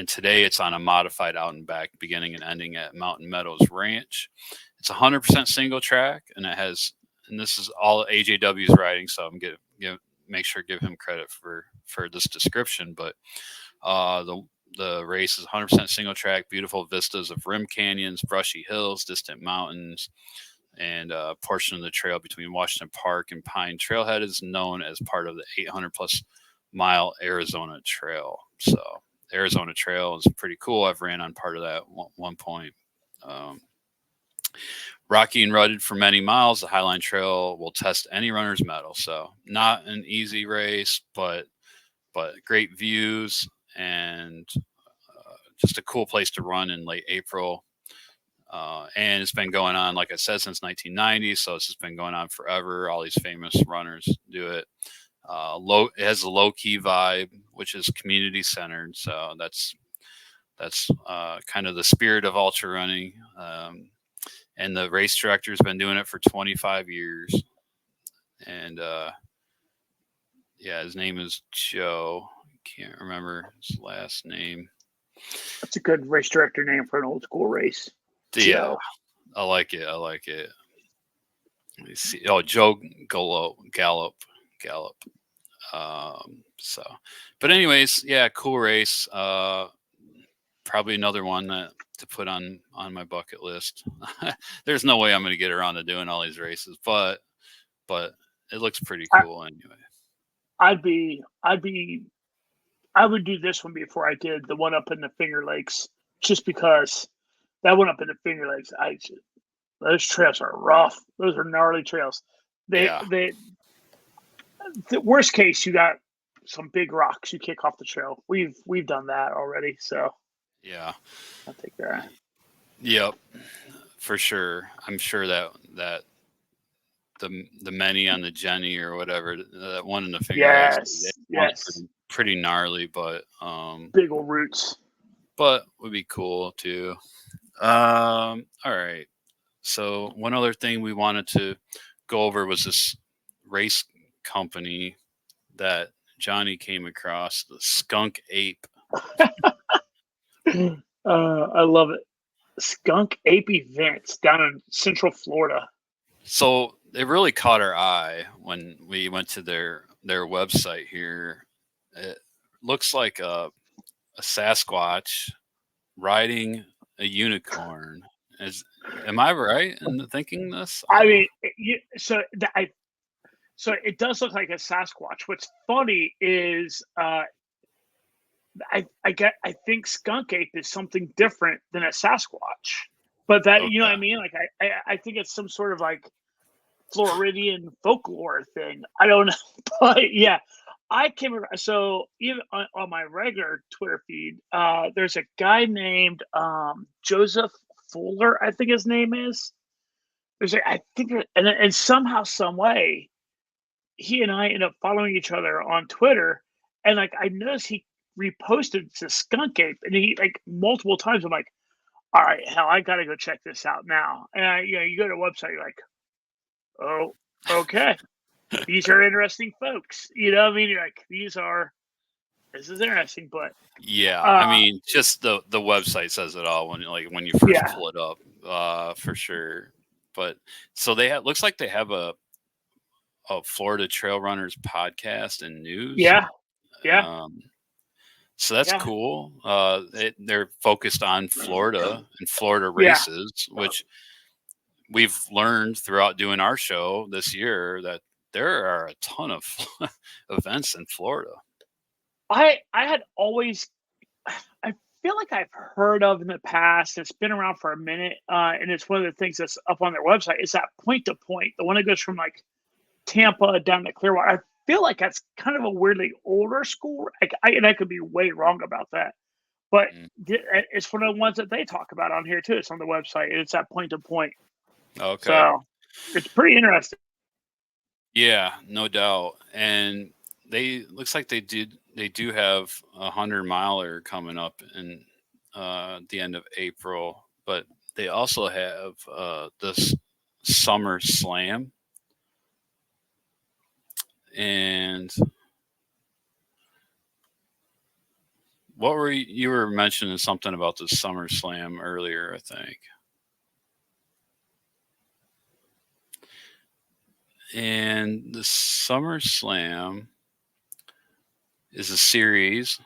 today it's on a modified out and back, beginning and ending at Mountain Meadows Ranch. It's 100% single track, and this is all AJW's riding, so I'm make sure to give him credit for this description. But the race is 100% single track, beautiful vistas of rim canyons, brushy hills, distant mountains, and a portion of the trail between Washington Park and Pine Trailhead is known as part of the 800 plus mile Arizona Trail. So the Arizona Trail is pretty cool. I've ran on part of that one point. Rocky and rutted for many miles, the Highline Trail will test any runner's mettle. So not an easy race, but great views, and just a cool place to run in late April. And it's been going on, like I said, since 1990. So it's just been going on forever. All these famous runners do it. It has a low key vibe, which is community centered. So that's kind of the spirit of ultra running. And the race director's been doing it for 25 years. And yeah, his name is Joe. Can't remember his last name. That's a good race director name for an old school race. Yeah, Joe. I like it. Let me see. Oh, Joe Gallup. So, but anyways, yeah, cool race. Probably another one to put on my bucket list. There's no way I'm going to get around to doing all these races, but it looks pretty cool anyway. I would do this one before I did the one up in the Finger Lakes, just because that one up in the Finger Lakes, those trails are rough. Those are gnarly trails. The worst case, you got some big rocks you kick off the trail. We've done that already, so yeah, I'll take that. Yep, for sure. I'm sure that the many on the Jenny or whatever, that one in the Finger Lakes, yes, pretty gnarly, but big old roots. But would be cool too. All right. So one other thing we wanted to go over was this race company that Johnny came across, the Skunk Ape. I love it. Skunk Ape events down in Central Florida. So it really caught our eye when we went to their website here. It looks like a Sasquatch riding a unicorn. Am I right in thinking this? I mean, so it does look like a Sasquatch. What's funny is I think Skunk Ape is something different than a Sasquatch. But that, you know what I mean? Like I think it's some sort of like Floridian folklore thing. I don't know, but yeah, I came across. So even on my regular Twitter feed, there's a guy named Joseph Fuller, I think his name is. And somehow, some way, he and I end up following each other on Twitter, and like I noticed he reposted to Skunk Ape, and he like multiple times. I'm like, all right, hell, I gotta go check this out now. And you go to a website, you're like, oh, okay, these are interesting folks. You know what I mean? You're like, this is interesting, but yeah, I mean, just the website says it all when you first pull it up, for sure. But so looks like they have a Florida Trail Runners podcast and news. Yeah. So that's cool. They're focused on Florida and Florida races, which we've learned throughout doing our show this year that there are a ton of events in Florida. I had always, I feel like I've heard of in the past. It's been around for a minute, and it's one of the things that's up on their website. Is that Point to Point, the one that goes from like Tampa down to Clearwater. I feel like that's kind of a weirdly older school. I could be way wrong about that, but it's one of the ones that they talk about on here too. It's on the website, and it's at Point to Point. Okay, so it's pretty interesting. Yeah, no doubt. And looks like they do have a 100-miler coming up in the end of April, but they also have this Summer Slam. And what you were mentioning something about the Summer Slam earlier, I think. And the Summer Slam is a series.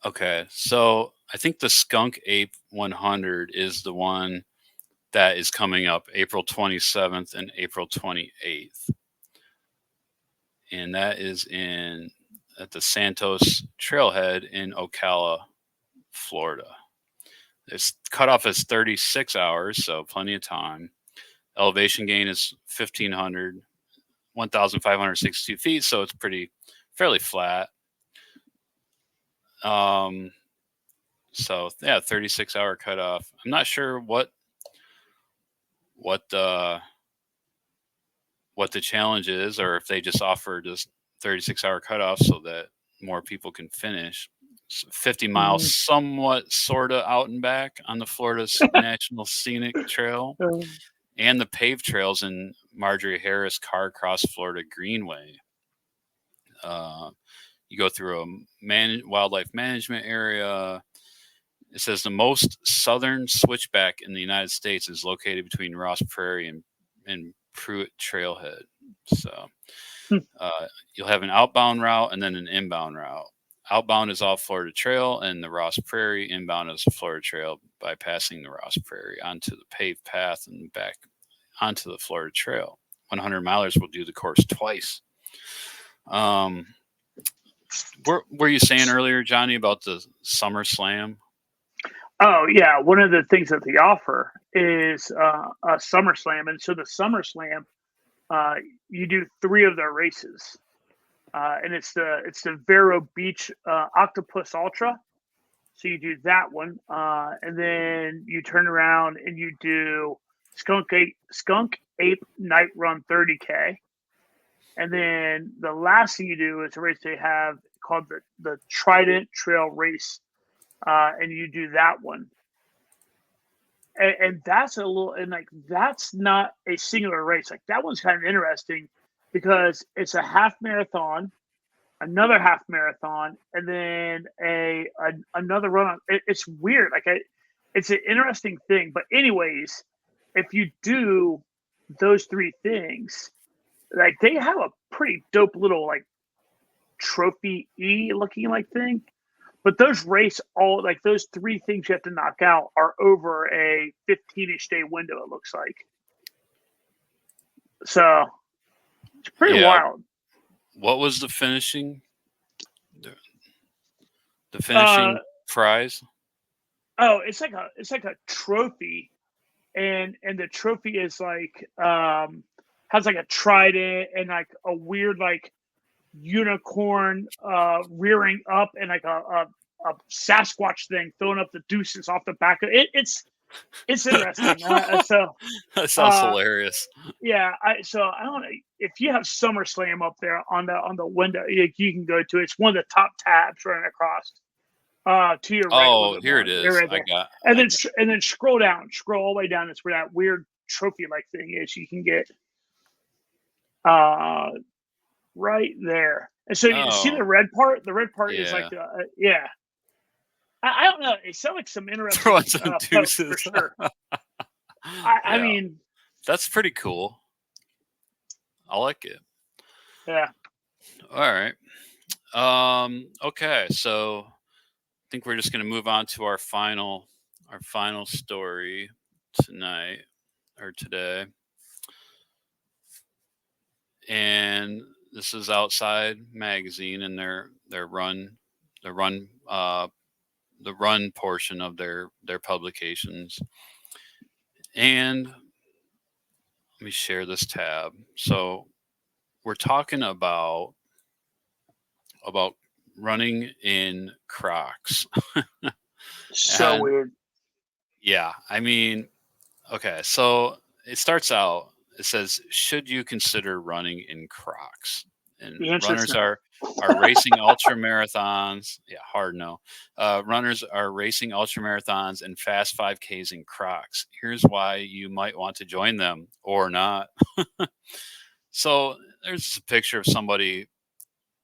Okay, so I think the Skunk Ape 100 is the one that is coming up April 27th and April 28th. And that is at the Santos Trailhead in Ocala, Florida. It's cut off as 36 hours, so plenty of time. Elevation gain is 1,562 feet, so it's fairly flat. So yeah, 36-hour cutoff. I'm not sure what the challenge is, or if they just offer just 36-hour cutoff so that more people can finish. 50 miles, somewhat sort of out and back on the Florida National Scenic Trail and the paved trails in Marjorie Harris Carcross Florida Greenway. You go through a wildlife management area. It says the most southern switchback in the United States is located between Ross Prairie and Pruitt Trailhead. So you'll have an outbound route and then an inbound route. Outbound is off Florida Trail, and the Ross Prairie. Inbound is the Florida Trail, bypassing the Ross Prairie onto the paved path and back onto the Florida Trail. 100 milers will do the course twice. Were you saying earlier, Johnny, about the Summer Slam? Oh yeah, one of the things that they offer is a Summer Slam, and so the Summer Slam, you do 3 of their races, and it's the Vero Beach Octopus Ultra. So you do that one, and then you turn around and you do Skunk Ape Night Run 30K, and then the last thing you do is a race they have called the Trident Trail Race, and you do that one. And that's that's not a singular race. Like that one's kind of interesting because it's a half marathon, another half marathon, and then another run. It's weird. It's an interesting thing. But anyways, if you do those 3 things, like they have a pretty dope little like trophy looking like thing. But those those 3 things you have to knock out are over a 15-ish day window, it looks like. So it's pretty wild. What was the finishing? The finishing prize? Oh, it's like a trophy, and the trophy is like has like a trident and like a weird like unicorn rearing up and like a Sasquatch thing throwing up the deuces off the back of it. It's interesting. So that sounds hilarious. Yeah, I don't know if you have SummerSlam up there on the window, you can go to it. It's one of the top tabs running across to your right. Oh, here it is. Right and then scroll all the way down. It's where that weird trophy like thing is. You can get right there. And so you see the red part. The red part is like the I don't know. It sounds like some interesting some deuces for sure. I mean, that's pretty cool. I like it. Yeah. All right. Okay. So I think we're just going to move on to our final story tonight or today. And this is Outside Magazine and their run portion of their publications. And let me share this tab. So we're talking about running in Crocs. So weird. Yeah, I mean, okay, so it starts out, it says, should you consider running in Crocs? And runners are racing ultra marathons. Yeah, hard no. Runners are racing ultra marathons and fast 5Ks in Crocs. Here's why you might want to join them or not. So there's a picture of somebody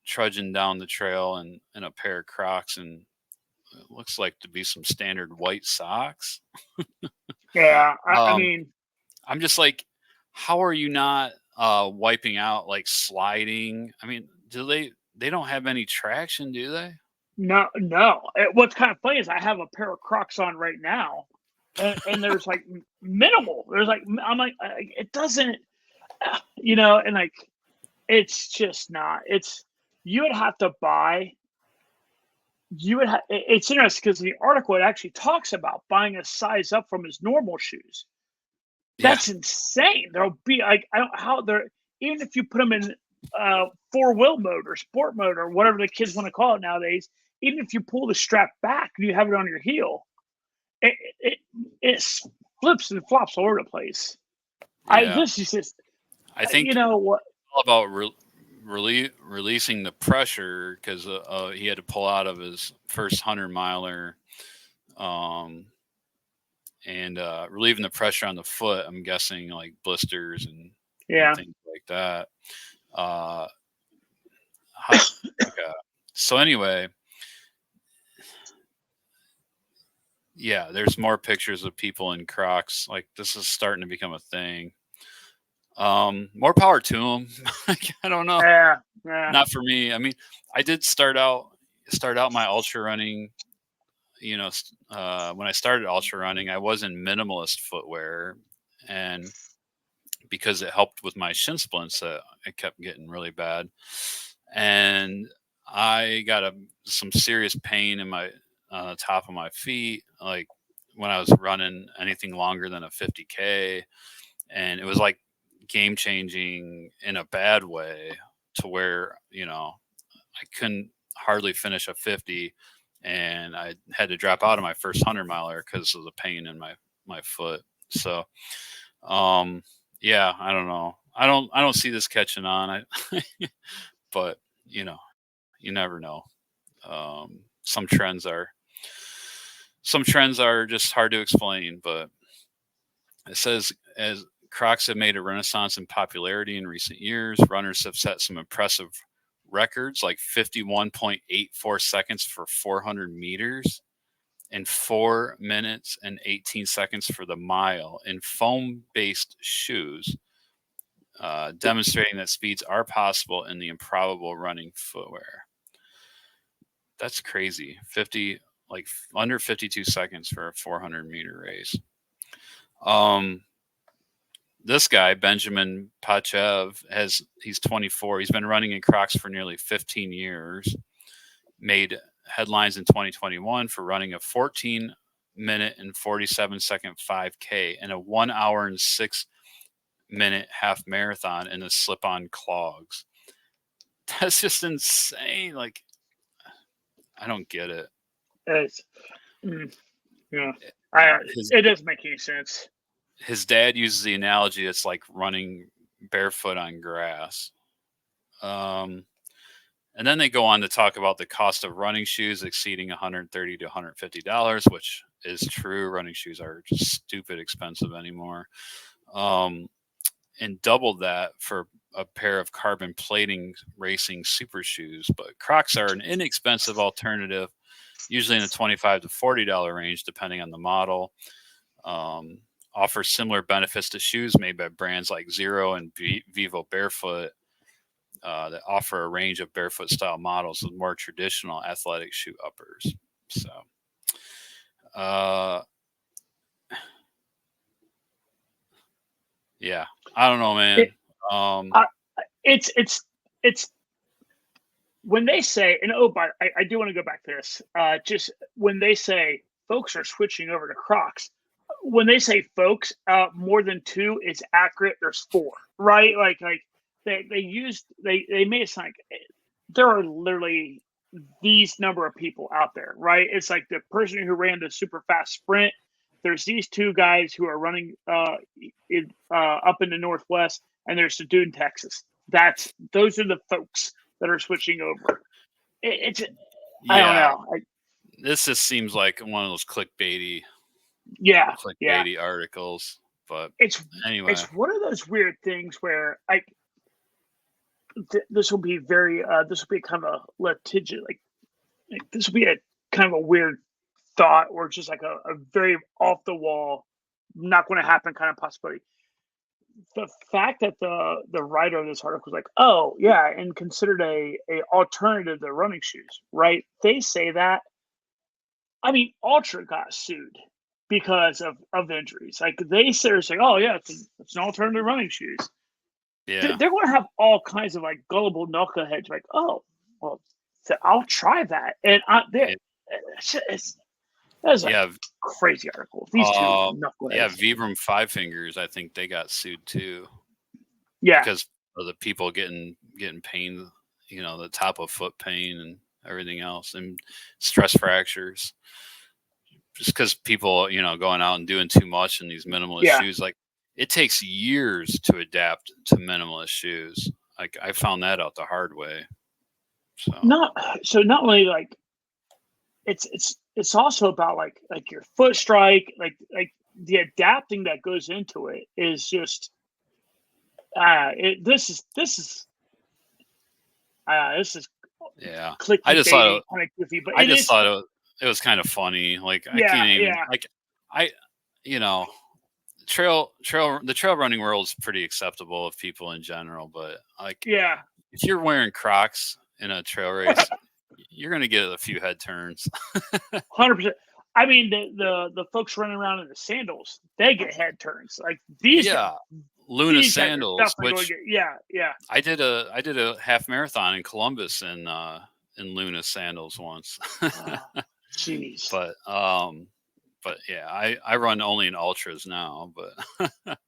trudging down the trail in a pair of Crocs, and it looks like to be some standard white socks. Yeah, I mean, I'm just like, how are you not wiping out, like sliding? I mean, they don't have any traction, do they? No. What's kind of funny is I have a pair of Crocs on right now, and there's like minimal. There's like I'm like it doesn't, and like it's just not. It's you would have to buy. It's interesting because the article it actually talks about buying a size up from his normal shoes. That's insane. There'll be like I don't how they're even if you put them in 4-wheel mode or sport mode or whatever the kids want to call it nowadays. even if you pull the strap back, you have it on your heel. It it, it flips and flops all over the place. Yeah. This is just, I you think know what? all about releasing the pressure because he had to pull out of his first 100 miler, um, and relieving the pressure on the foot. I'm guessing like blisters and Yeah. things like that. Uh, okay. So anyway, yeah, there's more pictures of people in Crocs. Like this is starting to become a thing. More power to them. I don't know. Yeah. Yeah. Not for me. I mean, I did start out my ultra running. When I started ultra running, I was in minimalist footwear, and because it helped with my shin splints, I kept getting really bad, and I got some serious pain in my top of my feet, like when I was running anything longer than a 50K, and it was like game changing in a bad way to where I couldn't hardly finish a 50, and I had to drop out of my first 100 miler because of the pain in my foot. So, yeah, I don't know. I don't see this catching on. But you never know. Um, some trends are some trends are just hard to explain. But it says as Crocs have made a renaissance in popularity in recent years, runners have set some impressive records like 51.84 seconds for 400 meters and 4 minutes and 18 seconds for the mile in foam based shoes, demonstrating that speeds are possible in the improbable running footwear. That's crazy. 50, like under 52 seconds for a 400-meter race. This guy, Benjamin Pachev, he's 24. He's been running in Crocs for nearly 15 years. Made headlines in 2021 for running a 14-minute and 47-second 5K and a 1 hour and 6-minute half marathon in the slip-on clogs. That's just insane. Like, I don't get it. It's, yeah. His It doesn't make any sense. his dad uses the analogy it's like running barefoot on grass. And then they go on to talk about the cost of running shoes exceeding $130 to $150, which is true. Running shoes are just stupid expensive anymore. And doubled that for a pair of carbon plating racing super shoes. But Crocs are an inexpensive alternative, usually in the $25 to $40 range, depending on the model. Offer similar benefits to shoes made by brands like Zero and Vivo Barefoot, that offer a range of barefoot style models with more traditional athletic shoe uppers. So, yeah, I don't know, man. It's when they say, and but I do want to go back to this. Just when they say folks are switching over to Crocs, when they say folks, more than two is accurate. There's four, right? Like they made it sound like there are literally these number of people out there, right? It's like the person who ran the super fast sprint. There's these two guys who are running up in the Northwest, and there's the dude in Texas. Those are the folks that are switching over. It's I don't know. This just seems like one of those clickbaity articles. But anyway, it's one of those weird things where this will be kind of a litigious, like this will be a kind of a weird thought, or just like a very off the wall, not going to happen kind of possibility. The fact that the writer of this article was like, oh yeah, and considered a alternative to running shoes, right? They say that. I mean, Ultra got sued because of injuries. Like they saying, oh yeah, it's an alternative to running shoes. Yeah, They're going to have all kinds of like gullible knuckleheads, like, oh, well, I'll try that, and that's a crazy article. These two knuckleheads. Yeah, Vibram Five Fingers, I think they got sued too. Yeah, because of the people getting pain, the top of foot pain, and everything else, and stress fractures. Just because people, going out and doing too much in these minimalist Yeah. shoes, like it takes years to adapt to minimalist shoes. Like I found that out the hard way. Not only like it's also about like your foot strike, like the adapting that goes into it is just this is yeah. I just thought clickbaity kind of goofy, but I it just is thought fun. it was kind of funny. Like I Yeah, can't even yeah, like I you know the trail running world is pretty acceptable of people in general, but like yeah. if you're wearing Crocs in a trail race, you're gonna get a few head turns. 100%. I mean, the folks running around in the sandals, they get head turns. Like Yeah, Luna these guys are sandals, definitely going to which get. Yeah, yeah. I did a half marathon in Columbus in Luna sandals once. Oh, jeez. But yeah, I run only in ultras now. But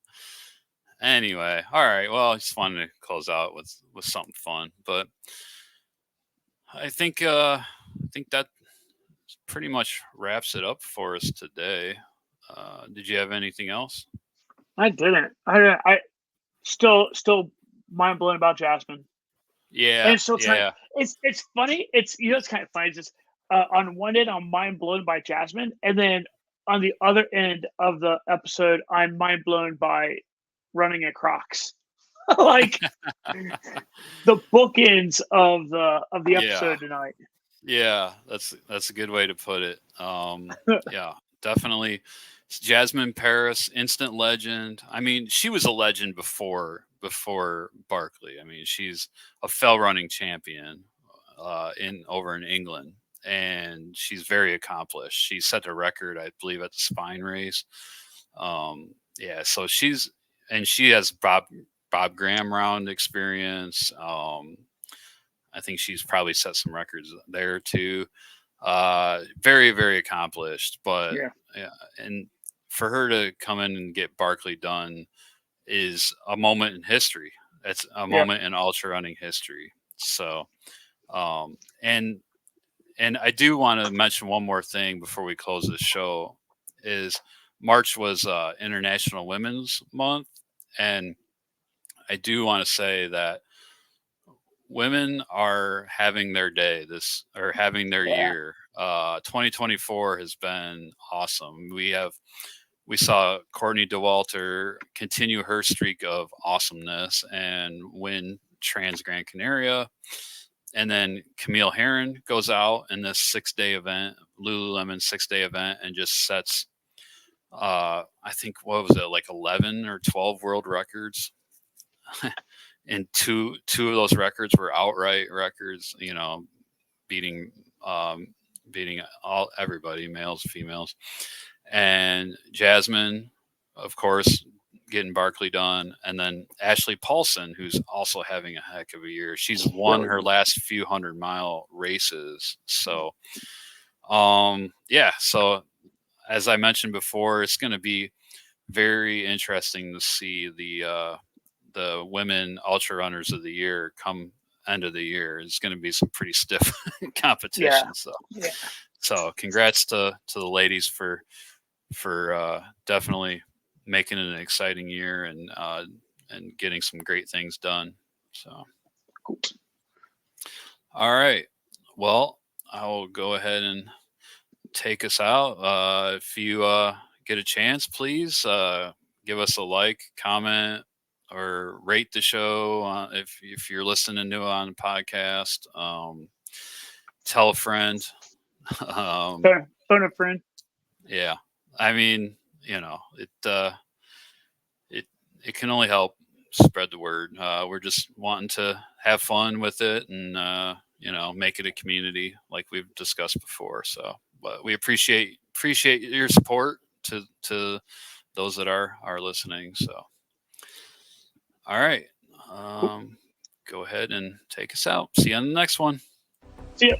anyway, all right. Well, I just wanted to close out with something fun. But I think that pretty much wraps it up for us today. Did you have anything else? I didn't. I still mind blown about Jasmin, Yeah, and still trying. yeah. It's funny. It's it's kind of funny. It's just on one end, I'm mind blown by Jasmin, and then on the other end of the episode, I'm mind blown by running at Crocs. Like the bookends of the Yeah, episode tonight. yeah, that's a good way to put it. Yeah, definitely. Jasmine Paris, instant legend. I mean, she was a legend before Barkley. I mean, she's a fell running champion in over in England, and she's very accomplished. She set a record, I believe, at the Spine race. Yeah, so she has Bob Graham round experience. I think she's probably set some records there too. Very, very accomplished, but Yeah, yeah, and for her to come in and get Barkley done is a moment in history. It's a yeah, moment in ultra running history. So, um, and and I do want to mention one more thing before we close this show. Is March was International Women's Month, and I do want to say that women are having their day this or having their yeah, year. 2024 has been awesome. We saw Courtney Dauwalter continue her streak of awesomeness and win Trans Gran Canaria. And then Camille Herron goes out in this 6 day event, Lululemon 6 day event, and just sets, I think, what was it, like 11 or 12 world records. And two of those records were outright records, beating um, beating all everybody, males, females, and Jasmin, of course, getting Barkley done, and then Ashley Paulson, who's also having a heck of a year. She's won her brilliant. last few 100-mile races. So, yeah. So as I mentioned before, it's going to be very interesting to see the women ultra runners of the year come end of the year. It's going to be some pretty stiff Yeah, competition. So, yeah. congrats to the ladies for definitely making it an exciting year and getting some great things done. So, Cool. all right. Well, I will go ahead and take us out. If you get a chance, please give us a like, comment, or rate the show if you're listening to it on a podcast. Tell a friend. um, Phone a friend. yeah, I mean, it it can only help spread the word. We're just wanting to have fun with it and make it a community like we've discussed before. So, but we appreciate your support to those that are listening. So, all right, Cool. go ahead and take us out. See you on the next one. See ya.